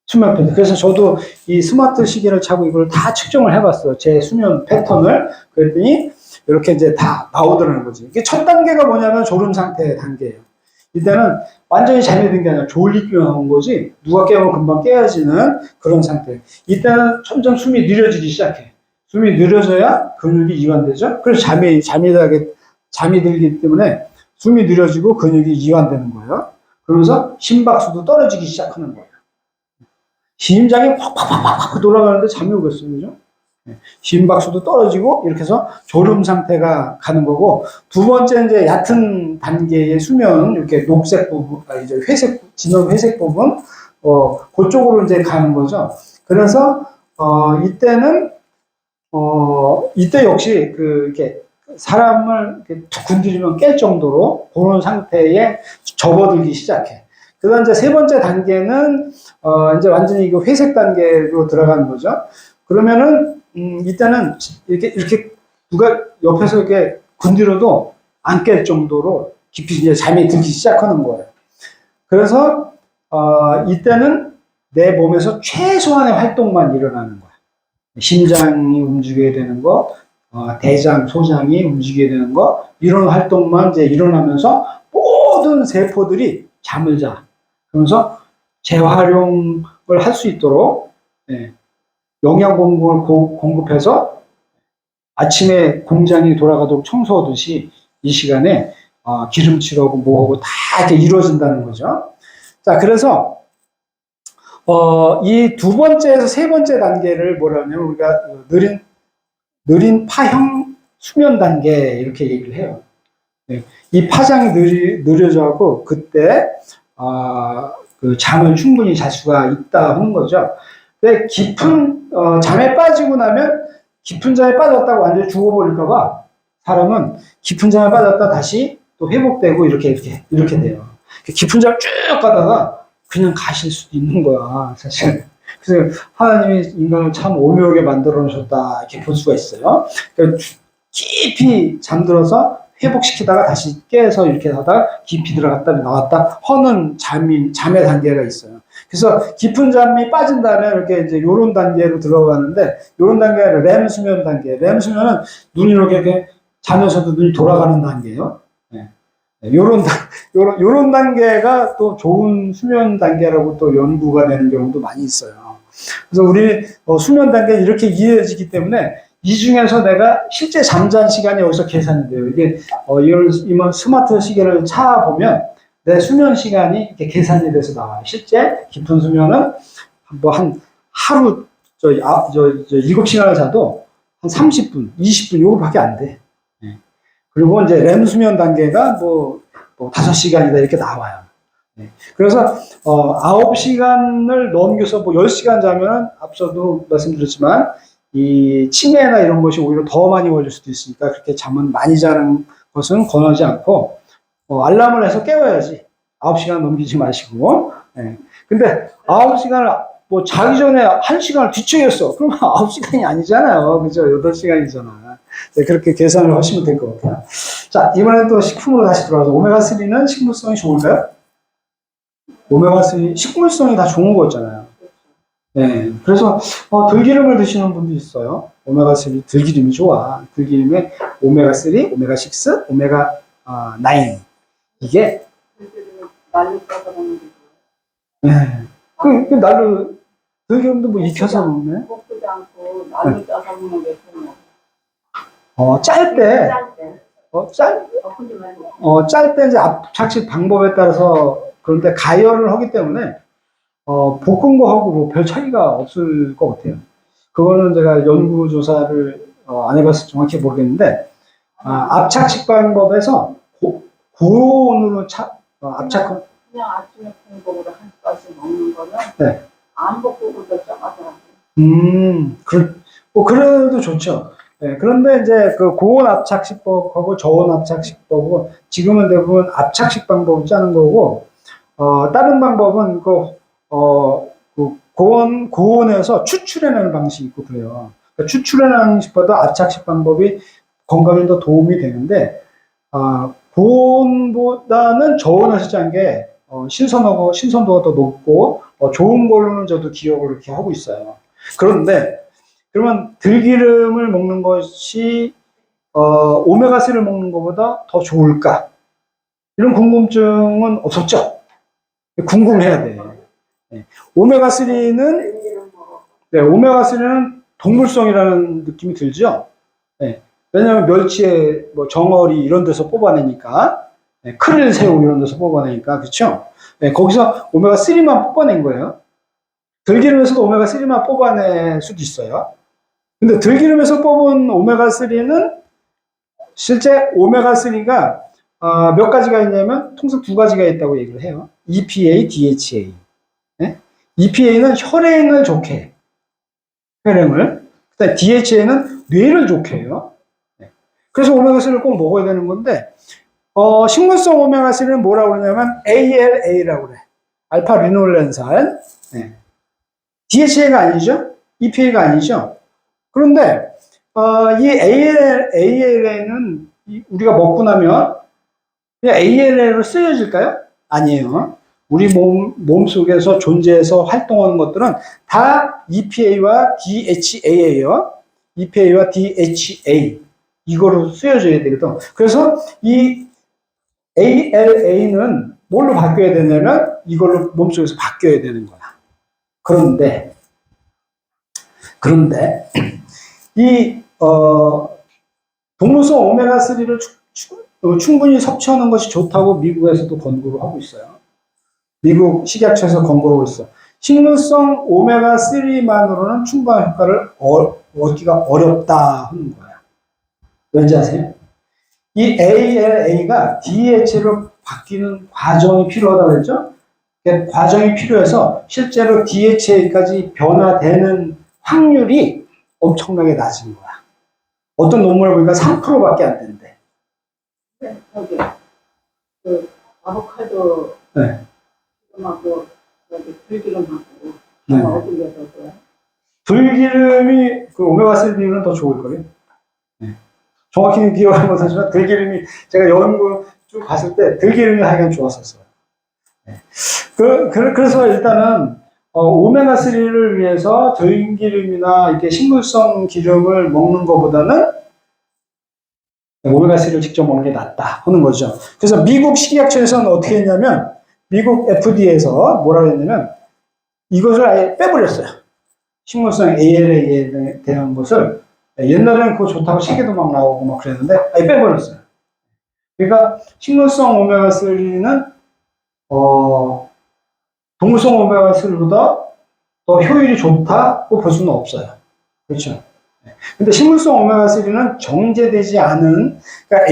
수면 패턴. 그래서 저도 이 스마트 시계를 차고 이걸 다 측정을 해봤어요. 제 수면 패턴을. 그랬더니 이렇게 이제 다 나오더라는 거지. 이게 첫 단계가 뭐냐면 졸음 상태의 단계예요. 이때는 완전히 잠이 든 게 아니라 졸리기만 한 거지, 누가 깨우면 금방 깨어지는 그런 상태. 이때는 점점 숨이 느려지기 시작해. 숨이 느려져야 근육이 이완되죠. 그래서 잠이 들기 때문에 숨이 느려지고 근육이 이완되는 거예요. 그러면서 심박수도 떨어지기 시작하는 거예요. 심장이 팍팍팍팍 돌아가는데 잠이 오겠어요, 그죠? 심박수도 떨어지고 이렇게 해서 졸음 상태가 가는 거고, 두 번째 이제 얕은 단계의 수면, 이렇게 녹색 부분, 이제 진한 회색 부분, 그쪽으로 이제 가는 거죠. 그래서 이때는 이때 역시 이렇게 사람을 이렇게 툭 건드리면 깰 정도로 그런 상태에 접어들기 시작해. 그다음 이제 세 번째 단계는 이제 완전히 이거 회색 단계로 들어가는 거죠. 그러면은 이때는 이렇게 누가 옆에서 이렇게 건드려도 안 깰 정도로 깊이 이제 잠이 들기 시작하는 거예요. 그래서 이때는 내 몸에서 최소한의 활동만 일어나는 거야. 심장이 움직여야 되는 거, 대장, 소장이 움직여야 되는 거, 이런 활동만 이제 일어나면서 모든 세포들이 잠을 자. 그러면서 재활용을 할 수 있도록 영양 공급을 공급해서 아침에 공장이 돌아가도록 청소하듯이 이 시간에 기름칠하고 뭐하고 다 이렇게 이루어진다는 거죠. 자, 그래서 이 두 번째에서 세 번째 단계를 뭐라면 우리가 느린 파형 수면 단계 이렇게 얘기를 해요. 이 파장이 느려져갖고 그때 그 잠을 충분히 잘 수가 있다 하는 거죠. 근데 깊은 잠에 빠지고 나면 깊은 잠에 빠졌다고 완전히 죽어버릴까봐 사람은 깊은 잠에 빠졌다 다시 또 회복되고 이렇게 돼요. 깊은 잠 쭉 가다가 그냥 가실 수도 있는 거야, 사실. 그래서 하나님이 인간을 참 오묘하게 만들어 놓으셨다 이렇게 볼 수가 있어요. 그러니까 깊이 잠들어서 회복시키다가 다시 깨서 이렇게 하다가 깊이 들어갔다 나왔다 하는 잠의 단계가 있어요. 그래서 깊은 잠이 빠진 다음에 이렇게 이제 요런 단계로 들어가는데, 요런 단계가 렘 수면 단계. 렘 수면은 눈이 이렇게 자면서도 눈이 돌아가는 단계예요. 요런 단계가 또 좋은 수면 단계라고 또 연구가 되는 경우도 많이 있어요. 그래서 우리 수면 단계 이렇게 이어지기 때문에 이 중에서 내가 실제 잠잔 시간이 여기서 계산이 돼요. 이게 이런 스마트 시계를 차 보면 내 수면 시간이 이렇게 계산이 돼서 나와요. 실제 깊은 수면은 뭐 한 하루 7시간을 자도 한 30분, 20분 요거밖에 안 돼. 예. 그리고 이제 렘 수면 단계가 뭐 5시간이다 이렇게 나와요. 예. 그래서 9시간을 넘겨서 뭐 10시간 자면은 앞서도 말씀드렸지만 이 치매나 이런 것이 오히려 더 많이 걸릴 수도 있으니까 그렇게 잠은 많이 자는 것은 권하지 않고 알람을 해서 깨워야지. 9시간 넘기지 마시고. 예. 근데 9시간을 뭐 자기 전에 1시간을 뒤척였어. 그러면 9시간이 아니잖아요. 그죠? 8시간이잖아. 네, 그렇게 계산을 하시면 될 것 같아요. 자, 이번엔 또 식품으로 다시 돌아와서 오메가3는 식물성이 좋을까요? 오메가3, 식물성이 다 좋은 거잖아요. 네. 그래서, 들기름을 드시는 분도 있어요. 오메가3, 들기름이 좋아. 들기름에 오메가3, 오메가6, 오메가9. 이게, 날로 써서 먹는 게 네. 날로, 들기름도 뭐 익혀서 먹네. 먹지도 않고 날로 짜서 먹는 게 좋은 짤 때, 엎은지 말고. 짤 때 이제 압착식 방법에 따라서 그런데 가열을 하기 때문에 볶은 거하고 뭐 별 차이가 없을 것 같아요. 그거는 제가 연구조사를 안 해봐서 정확히 모르겠는데 압착식 방법에서 고온으로 압착. 그냥 아침에 공복으로 한 숟갈씩 먹는 거는 네. 안 볶고도 짜가더라고요. 그래도 좋죠. 네, 그런데 이제 그 고온 압착식법하고 저온 압착식법은 지금은 대부분 압착식 방법을 짜는 거고, 다른 방법은 고온에서 추출해내는 방식이 있고 그래요. 그러니까 추출해내는 방식보다 압착식 방법이 건강에 더 도움이 되는데, 고온보다는 저온에서 짠 게 신선도가 더 높고 좋은 걸로는 저도 기억을 이렇게 하고 있어요. 그런데 그러면 들기름을 먹는 것이 오메가3를 먹는 것보다 더 좋을까? 이런 궁금증은 없었죠? 궁금해야 돼. 네. 오메가3는 동물성이라는 느낌이 들죠? 네. 왜냐하면 멸치에 뭐 정어리 이런 데서 뽑아내니까, 네. 크릴 새우 이런 데서 뽑아내니까, 그렇죠? 네. 거기서 오메가3만 뽑아낸 거예요. 들기름에서도 오메가3만 뽑아낼 수도 있어요. 근데 들기름에서 뽑은 오메가3는 실제 오메가3가 몇 가지가 있냐면 통상 두 가지가 있다고 얘기를 해요. EPA, DHA. 네? EPA는 혈행을 좋게 해요. 혈행을. 그다음에 DHA는 뇌를 좋게 해요. 네. 그래서 오메가3를 꼭 먹어야 되는 건데 식물성 오메가3는 뭐라고 그러냐면 ALA라고 그래. 알파 리놀렌산. 네. DHA가 아니죠? EPA가 아니죠? 그런데 이 ALA는 우리가 먹고 나면 그냥 ALA로 쓰여질까요? 아니에요. 우리 몸 속에서 존재해서 활동하는 것들은 다 EPA와 DHA예요. EPA와 DHA 이거로 쓰여져야 되거든. 그래서 이 ALA는 뭘로 바뀌어야 되냐면 이걸로 몸속에서 바뀌어야 되는 거야. 그런데 이 동물성 오메가3를 충분히 섭취하는 것이 좋다고 미국에서도 권고를 하고 있어요. 미국 식약처에서 권고를 하고 있어. 식물성 오메가3만으로는 충분한 효과를 얻기가 어렵다 하는 거야. 왠지 아세요? 이 ALA가 DHA로 바뀌는 과정이 필요하다고 그랬죠? 과정이 필요해서 실제로 DHA까지 변화되는 확률이 엄청나게 낮은 거야. 어떤 논문을 보니까 3%밖에 안 된대. 네, 저기 아보카도 네. 하고 들기름하고 네. 어울려서 들기름이 그 오메가3는 더 좋을 거예요. 네. 정확히 기억은 못하지만 들기름이 제가 연구 쭉 봤을 때 들기름이 하여간 좋았었어요. 네. 그래서 일단은 오메가3를 위해서 들기름이나 이렇게 식물성 기름을 먹는 것보다는 오메가3를 직접 먹는 게 낫다 하는 거죠. 그래서 미국 식약처에서는 어떻게 했냐면 미국 FDA에서 뭐라고 했냐면 이것을 아예 빼버렸어요. 식물성 ALA에 대한 것을 옛날에는 그거 좋다고 시계도 막 나오고 막 그랬는데, 아니, 빼버렸어요. 그러니까 식물성 오메가3는, 동물성 오메가3보다 더 효율이 좋다고 볼 수는 없어요. 그렇죠. 근데 식물성 오메가3는 정제되지 않은, 그러니까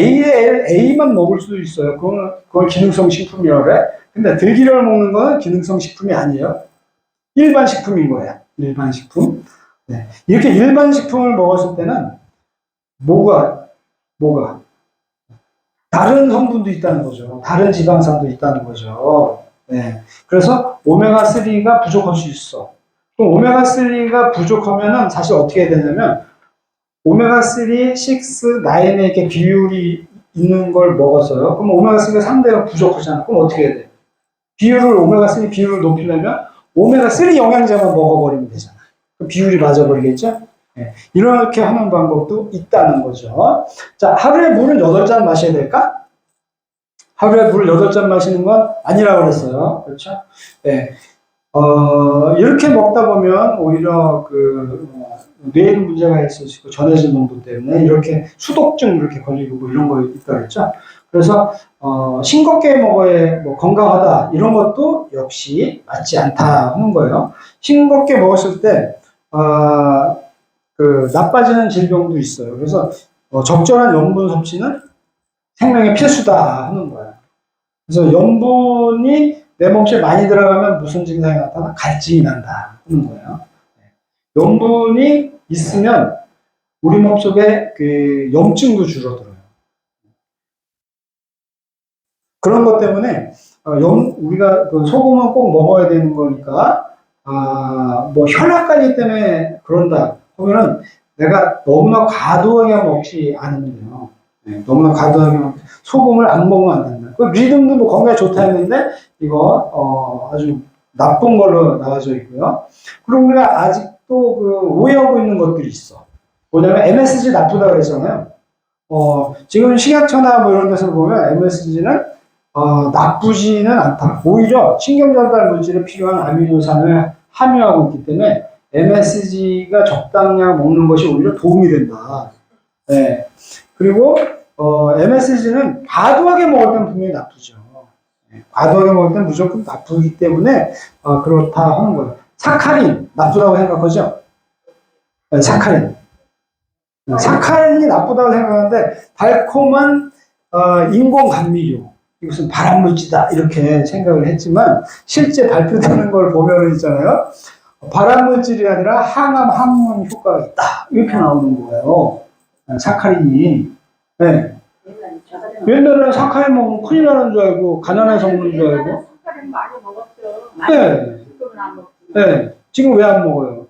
A만 먹을 수도 있어요. 그걸 기능성 식품이라고 그래. 근데 들기름을 먹는 건 기능성 식품이 아니에요. 일반 식품인 거예요. 일반 식품. 네. 이렇게 일반 식품을 먹었을 때는 뭐가 다른 성분도 있다는 거죠. 다른 지방산도 있다는 거죠. 네. 그래서 오메가3가 부족할 수 있어. 그럼 오메가3가 부족하면은 사실 어떻게 되냐면 오메가3, 6, 9에 이렇게 비율이 있는 걸 먹었어요. 그럼 오메가3가 상대가 부족하잖아. 그럼 어떻게 해야 돼? 오메가3 비율을 높이려면 오메가3 영양제만 먹어버리면 되잖아. 그 비율이 맞아버리겠죠? 네. 이렇게 하는 방법도 있다는 거죠. 자, 하루에 물은 8잔 마셔야 될까? 하루에 물을 8잔 마시는 건 아니라고 그랬어요. 그렇죠? 네. 이렇게 먹다 보면 오히려 뇌에 문제가 있을 수 있고 전해질 농도 때문에 이렇게 수독증 이렇게 걸리고 뭐 이런 거 있다 그랬죠. 그래서 싱겁게 먹어야 뭐 건강하다 이런 것도 역시 맞지 않다 하는 거예요. 싱겁게 먹었을 때 나빠지는 질병도 있어요. 그래서 적절한 염분 섭취는 생명의 필수다 하는 거예요. 그래서 염분이 내 몸속에 많이 들어가면 무슨 증상이 나타나? 갈증이 난다 하는 거예요. 염분이 있으면 우리 몸속에 그 염증도 줄어들어요. 그런 것 때문에 우리가 소금은 꼭 먹어야 되는 거니까 뭐 혈압까지 때문에 그런다 하면은 내가 너무나 과도하게 먹지 않으면 돼요. 네, 너무나 과도하게 소금을 안 먹으면 안 된다. 그 리듬도 뭐 건강에 좋다 했는데 이거 아주 나쁜 걸로 나와져 있고요. 그리고 우리가 아직도 오해하고 있는 것들이 있어. 뭐냐면 MSG 나쁘다고 그랬잖아요. 지금 식약처나 뭐 이런 데서 보면 MSG는 나쁘지는 않다. 오히려 신경전달 물질에 필요한 아미노산을 함유하고 있기 때문에 MSG가 적당량 먹는 것이 오히려 도움이 된다. 네. 그리고 MSG는 과도하게 먹을 때는 분명히 나쁘죠. 네. 과도하게 먹을 때는 무조건 나쁘기 때문에 그렇다 하는 거예요. 사카린 나쁘다고 생각하죠? 네, 사카린. 사카린이 나쁘다고 생각하는데 달콤한 인공 감미료 이것은 발암물질이다 이렇게 생각을 했지만 실제 발표되는 걸 보면 있잖아요. 발암물질이 아니라 항암 항문 효과가 있다 이렇게 나오는 거예요. 사카린이. 네. 옛날에는 사카린 먹으면 큰일 나는 줄 알고 가난해서 먹는 줄 알고. 사카린 많이 먹었죠. 네. 지금은 안 먹죠. 네. 지금 왜 안 먹어요?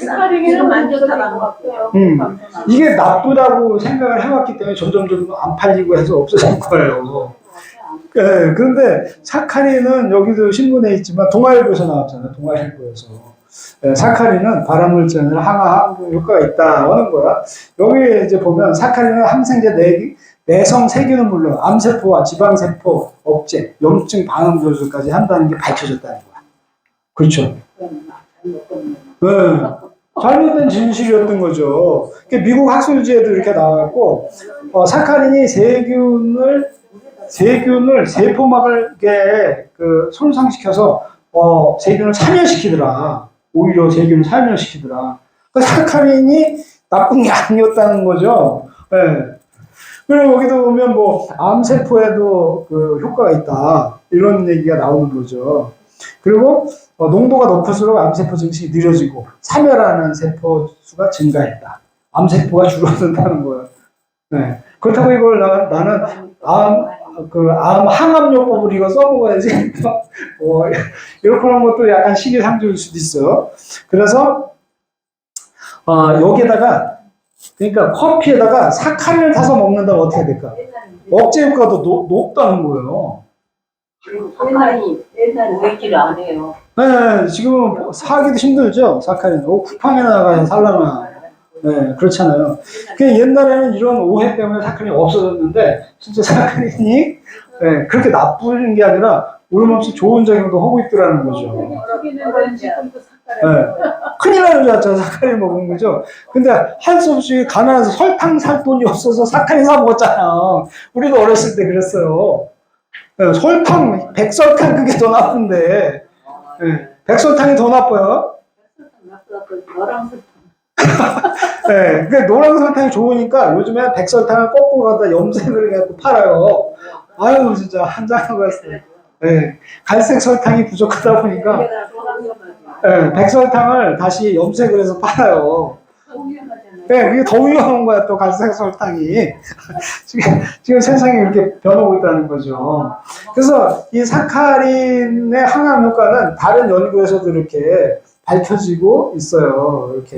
사카린은 안 좋다고 먹어요. 이게 나쁘다고 생각을 해왔기 때문에 점점 안 팔리고 해서 없어진 거예요. 네, 그런데 사카린은 여기도 신문에 있지만 동아일보에서 나왔잖아요. 동아일보에서. 네, 사카린은 발암물질 아니라 항암 효과가 있다 하는 거야. 여기에 이제 보면 사카린은 항생제 내성 세균은 물론 암세포와 지방세포 억제, 염증 방음 조절까지 한다는 게 밝혀졌다는 거야. 그렇죠. 네, 잘못된 진실이었던 거죠. 미국 학술지에도 이렇게 나왔고, 사카린이 세균을 세포막을 손상시켜서 세균을 사멸시키더라. 오히려 세균을 사멸시키더라. 사카린이 나쁜 게 아니었다는 거죠. 네. 그리고 여기도 보면 암세포에도 효과가 있다. 이런 얘기가 나오는 거죠. 그리고 농도가 높을수록 암세포 증식이 느려지고 사멸하는 세포 수가 증가했다. 암세포가 줄어든다는 거예요. 네. 그렇다고 이걸 나는 암 항암요법을 이거 써먹어야지. 이렇게 하는 것도 약간 시기상조일 수도 있어요. 그래서 여기에다가 그러니까 커피에다가 사카린을 타서 먹는다면 어떻게 될까? 억제 효과도 높다는 거예요. 옛날에 오해지를 안 해요. 네, 지금은 사기도 힘들죠, 사카린. 쿠팡에 나가야 살라나. 네, 그렇잖아요. 옛날에는 이런 오해 때문에 사카린이 없어졌는데, 진짜 사카린이, 네, 그렇게 나쁜 게 아니라, 오름없이 좋은 작용도 하고 있더라는 거죠. 죽이는 건 지금도 네. 삭발해. 큰일 나는 줄 알았잖아, 사카린 먹은 거죠. 근데 할 수 없이 가난해서 설탕 살 돈이 없어서 사카린 사 먹었잖아. 우리도 어렸을 때 그랬어요. 네, 설탕, 백설탕 그게 더 나쁜데. 네, 백설탕이 더 나빠요. 너랑 설탕. 네, 그 노란 설탕이 좋으니까 요즘에 백설탕을 거꾸로 갖다 염색을 해갖고 팔아요. 아유, 진짜 한장한 거였어요. 네, 갈색 설탕이 부족하다 보니까 네, 백설탕을 다시 염색을 해서 팔아요. 네, 그게 더 위험한 거야, 또 갈색 설탕이. 지금 세상이 이렇게 변하고 있다는 거죠. 그래서 이 사카린의 항암 효과는 다른 연구에서도 이렇게 밝혀지고 있어요. 이렇게.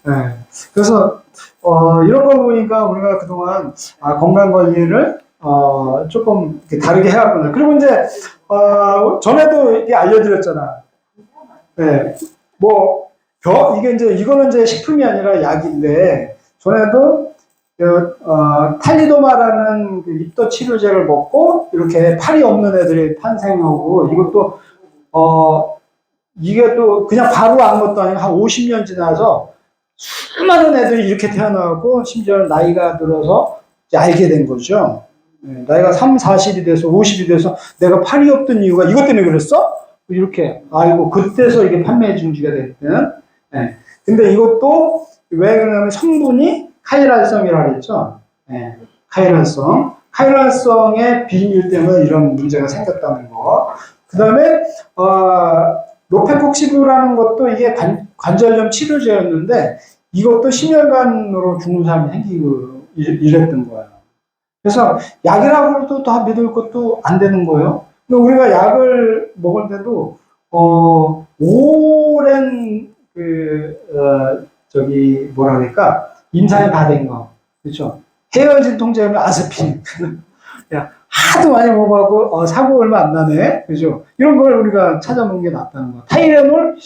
네. 그래서, 이런 걸 보니까 우리가 그동안 건강 관리를 조금 이렇게 다르게 해왔구나. 그리고 이제, 전에도 이게 알려드렸잖아. 네. 뭐, 이거는 이제 식품이 아니라 약인데, 전에도, 탈리도마라는 그 입덧 치료제를 먹고, 이렇게 팔이 없는 애들이 탄생하고, 이것도, 이게 또 그냥 바로 안 것도 아니고, 한 50년 지나서, 수많은 애들이 이렇게 태어나고, 심지어 나이가 들어서 이제 알게 된 거죠. 네, 나이가 3, 40이 돼서, 50이 돼서, 내가 팔이 없던 이유가 이것 때문에 그랬어? 이렇게 알고, 그때서 이게 판매 중지가 됐든, 네. 근데 이것도 왜 그러냐면 성분이 카이랄성이라고 그랬죠. 네. 카이랄성의 비밀 때문에 이런 문제가 생겼다는 거. 그 다음에, 로페콕시브라는 것도 이게 관절염 치료제였는데 이것도 심혈관으로 죽는 사람이 생기고 이랬던 거예요. 그래서 약이라고 해도 다 믿을 것도 안 되는 거예요. 근데 우리가 약을 먹을 때도, 오랜 뭐라 그럴까? 임상이 다 된 거. 그렇죠? 해열진 통제하면 아스피린. 야, 하도 많이 먹어가고, 사고 얼마 안 나네? 그죠? 이런 걸 우리가 찾아보는 게 낫다는 거. 타이레놀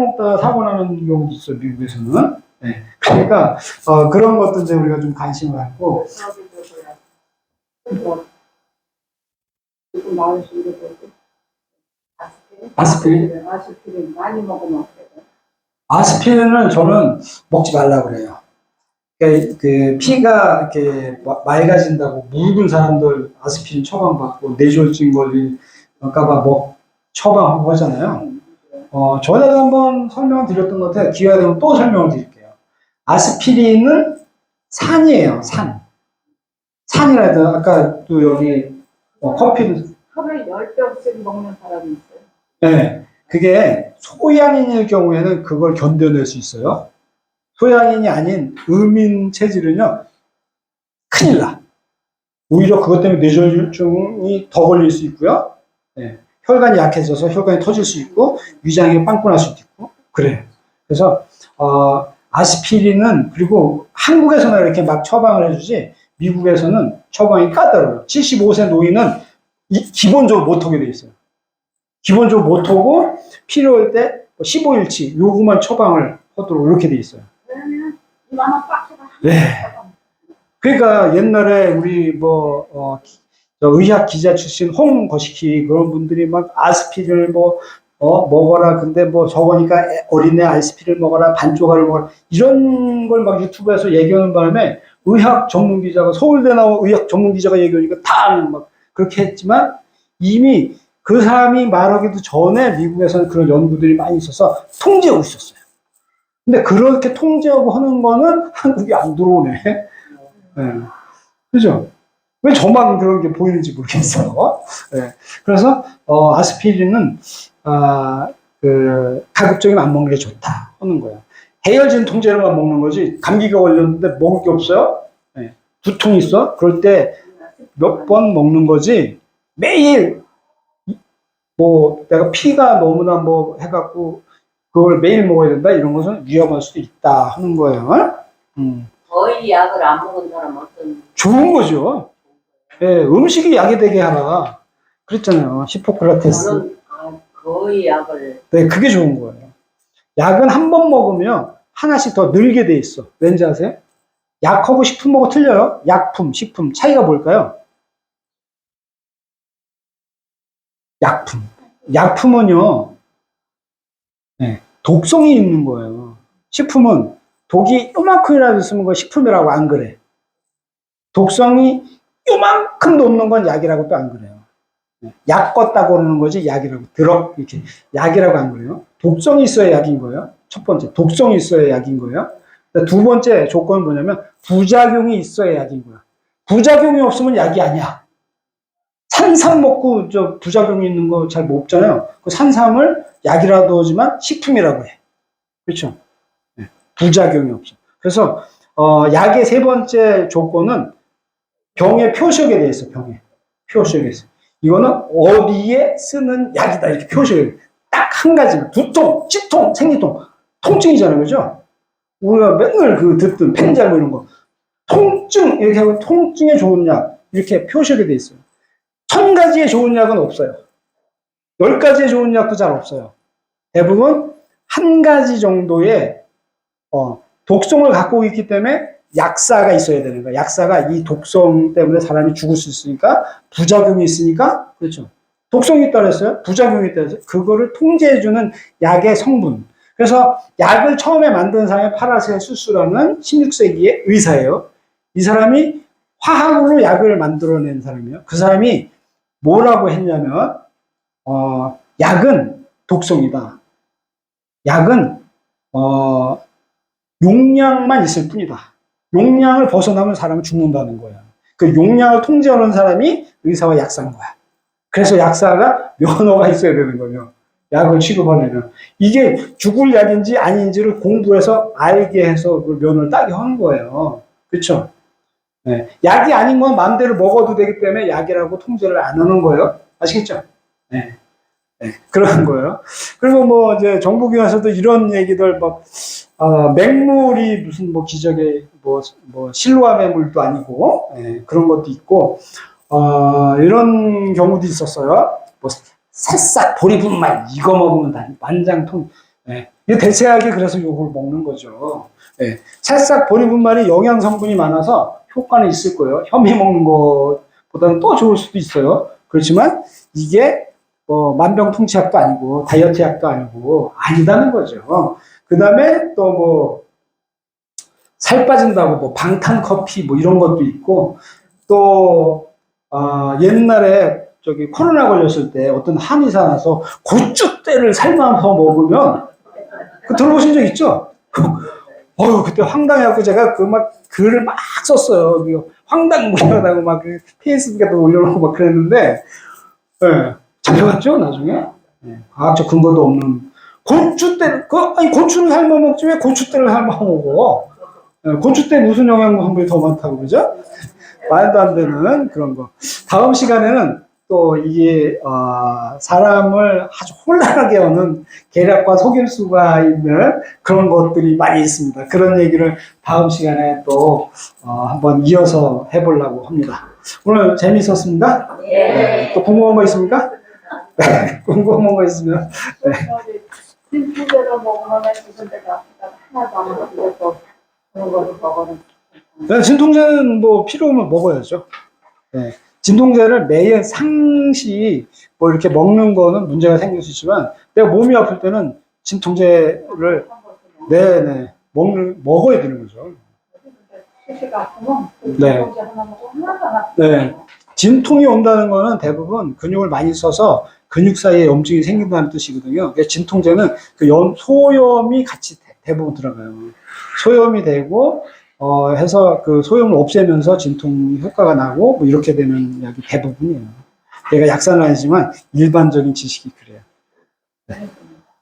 먹다가 사고 나는 경우도 있어, 미국에서는. 네. 그러니까, 그런 것도 이제 우리가 좀 관심을 갖고. 지금 나오신 아스피린? 아스피린 많이 먹으면 어때요? 아스피린을 저는 먹지 말라고 그래요. 그러니까 그 피가 이렇게 맑아진다고 묽은 사람들 아스피린 처방받고 뇌졸중 걸릴까봐 처방하고 하잖아요. 전에도 한번 설명을 드렸던 것 같아요. 기회가 되면 또 설명을 드릴게요. 아스피린은 산이에요, 산. 산이라 해도 아까 또 여기 커피도. 하루에 10병씩 먹는 사람이 있어요. 네. 그게 소양인일 경우에는 그걸 견뎌낼 수 있어요. 소양인이 아닌 음인 체질은요, 큰일 나. 오히려 그것 때문에 뇌졸중이 더 걸릴 수 있고요. 네. 혈관이 약해져서 혈관이 터질 수 있고, 위장이 빵꾸날 수도 있고, 그래요. 그래서, 아스피린은, 그리고 한국에서는 이렇게 막 처방을 해주지, 미국에서는 처방이 까다로워요. 75세 노인은 기본적으로 못하게 돼 있어요. 기본적으로 못하고, 필요할 때 15일치, 요구만 처방을 하도록 이렇게 돼 있어요. 그러면 이만한 박스가. 네. 그러니까 옛날에 우리 의학 기자 출신 홍거시키 그런 분들이 막 아스피린을 먹어라. 근데 저거니까 어린애 아스피린을 먹어라. 반쪽알을 먹어라. 이런 걸 막 유튜브에서 얘기하는 바람에 의학 전문 기자가 서울대 나온 의학 전문 기자가 얘기하니까 다 막 그렇게 했지만 이미 그 사람이 말하기도 전에 미국에서는 그런 연구들이 많이 있어서 통제하고 있었어요. 근데 그렇게 통제하고 하는 거는 한국이 안 들어오네. 네. 그죠? 왜 저만 그런 게 보이는지 모르겠어요. 네. 그래서, 아스피린은, 가급적이면 안 먹는 게 좋다 하는 거예요. 해열진 통제로만 먹는 거지, 감기가 걸렸는데 먹을 게 없어요? 네. 두통 있어? 그럴 때 몇 번 먹는 거지, 매일, 내가 피가 너무나 해갖고, 그걸 매일 먹어야 된다? 이런 것은 위험할 수도 있다 하는 거예요. 거의 약을 안 먹은 사람 어떤? 좋은 거죠. 예, 음식이 약이 되게 하라. 그랬잖아요. 히포크라테스. 저는 거의 약을. 네, 그게 좋은 거예요. 약은 한 번 먹으면 하나씩 더 늘게 돼 있어. 왠지 아세요? 약하고 식품하고 틀려요. 약품, 식품 차이가 뭘까요? 약품. 약품은요, 네, 독성이 있는 거예요. 식품은 독이 요만큼이라도 있으면 그거 식품이라고 안 그래. 독성이 요만큼도 없는 건 약이라고 또 안 그래요. 약 껐다고 그러는 거지, 약이라고. 이렇게. 약이라고 안 그래요. 독성이 있어야 약인 거예요. 첫 번째, 독성이 있어야 약인 거예요. 두 번째 조건은 뭐냐면, 부작용이 있어야 약인 거야. 부작용이 없으면 약이 아니야. 산삼 먹고 부작용이 있는 거 잘 못 먹잖아요. 그 산삼을 약이라도 하지만 식품이라고 해. 그렇죠? 네. 부작용이 없어. 그래서, 약의 세 번째 조건은 병에 표시하게 돼 있어, 병에. 표시하게 돼 있어. 이거는 어디에 쓰는 약이다. 이렇게 표시를. 딱 한 가지만. 두통, 치통, 생리통. 통증이잖아요. 그죠? 우리가 맨날 듣던 펜잘 뭐 이런 거. 통증, 이렇게 하면 통증에 좋은 약. 이렇게 표시하게 돼 있어요. 1000가지에 좋은 약은 없어요. 10가지에 좋은 약도 잘 없어요. 대부분 한 가지 정도의, 독성을 갖고 있기 때문에 약사가 있어야 되는 거야. 약사가 이 독성 때문에 사람이 죽을 수 있으니까, 부작용이 있으니까, 그렇죠. 독성이 있다 그랬어요? 부작용이 있다 그랬어요? 그거를 통제해주는 약의 성분. 그래서 약을 처음에 만든 사람이 파라셀수스라는 16세기의 의사예요. 이 사람이 화학으로 약을 만들어낸 사람이에요. 그 사람이 뭐라고 했냐면, 약은 독성이다. 약은, 용량만 있을 뿐이다. 용량을 벗어나면 사람은 죽는다는 거야. 그 용량을 통제하는 사람이 의사와 약사인 거야. 그래서 약사가 면허가 있어야 되는 거예요. 약을 취급하려면. 이게 죽을 약인지 아닌지를 공부해서 알게 해서 그 면허를 따게 하는 거예요. 그렇죠? 네. 약이 아닌 건 마음대로 먹어도 되기 때문에 약이라고 통제를 안 하는 거예요. 아시겠죠? 네. 네. 그런 거예요. 그리고 뭐 이제 정부기관에서도 이런 얘기들 막 맹물이 무슨 뭐 기적의 뭐 실로암의 물도 아니고, 예, 그런 것도 있고, 이런 경우도 있었어요. 뭐 새싹 보리분말 이거 먹으면 다 만장통. 예, 이 대체하게 그래서 요걸 먹는 거죠. 예, 새싹 보리분말이 영양 성분이 많아서 효과는 있을 거예요. 현미 먹는 것보다는 또 좋을 수도 있어요. 그렇지만 이게 만병통치약도 아니고 다이어트 약도 아니고 아니다는 거죠. 그 다음에 또 뭐, 살 빠진다고 뭐 방탄커피 뭐 이런 것도 있고, 또, 옛날에 코로나 걸렸을 때 어떤 한의사 나서 고추대를 삶아서 먹으면, 들어보신 적 있죠? 그때 황당해갖고 제가 글을 막 썼어요. 황당무계하다고 막 페이스북에도 올려놓고 막 그랬는데, 예, 잡혀갔죠, 나중에? 예, 과학적 근거도 없는. 고추를 삶아 먹지 왜 고추대를 삶아 먹어? 고추대 무슨 영양 성분이 더 많다고 그러죠? 말도 안 되는 그런 거. 다음 시간에는 또 이게 사람을 아주 혼란하게 하는 계략과 속임수가 있는 그런 것들이 많이 있습니다. 그런 얘기를 다음 시간에 또 한번 이어서 해보려고 합니다. 오늘 재미있었습니다? 예. 또 궁금한 거 있습니까? 네, 궁금한 거 있으면. 네. 진통제로 먹으면 기분 데가 하나도 안 먹어서 그런 거를 먹어는. 네, 진통제는 뭐 필요하면 먹어야죠. 네. 진통제를 매일 상시 뭐 이렇게 먹는 거는 문제가 생길 수 있지만, 내가 몸이 아플 때는 진통제를 네네 먹어야 되는 거죠. 시시가 아프면 네. 진통제 하나 먹고 하나도 안 아프고. 네. 진통이 온다는 거는 대부분 근육을 많이 써서 근육 사이에 염증이 생긴다는 뜻이거든요. 그래서 진통제는 소염이 같이 대부분 들어가요. 소염이 되고, 해서 그 소염을 없애면서 진통 효과가 나고, 뭐 이렇게 되는 약이 대부분이에요. 제가 약사는 아니지만 일반적인 지식이 그래요. 네.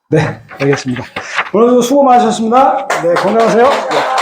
네, 알겠습니다. 오늘도 수고 많으셨습니다. 네, 건강하세요. 네.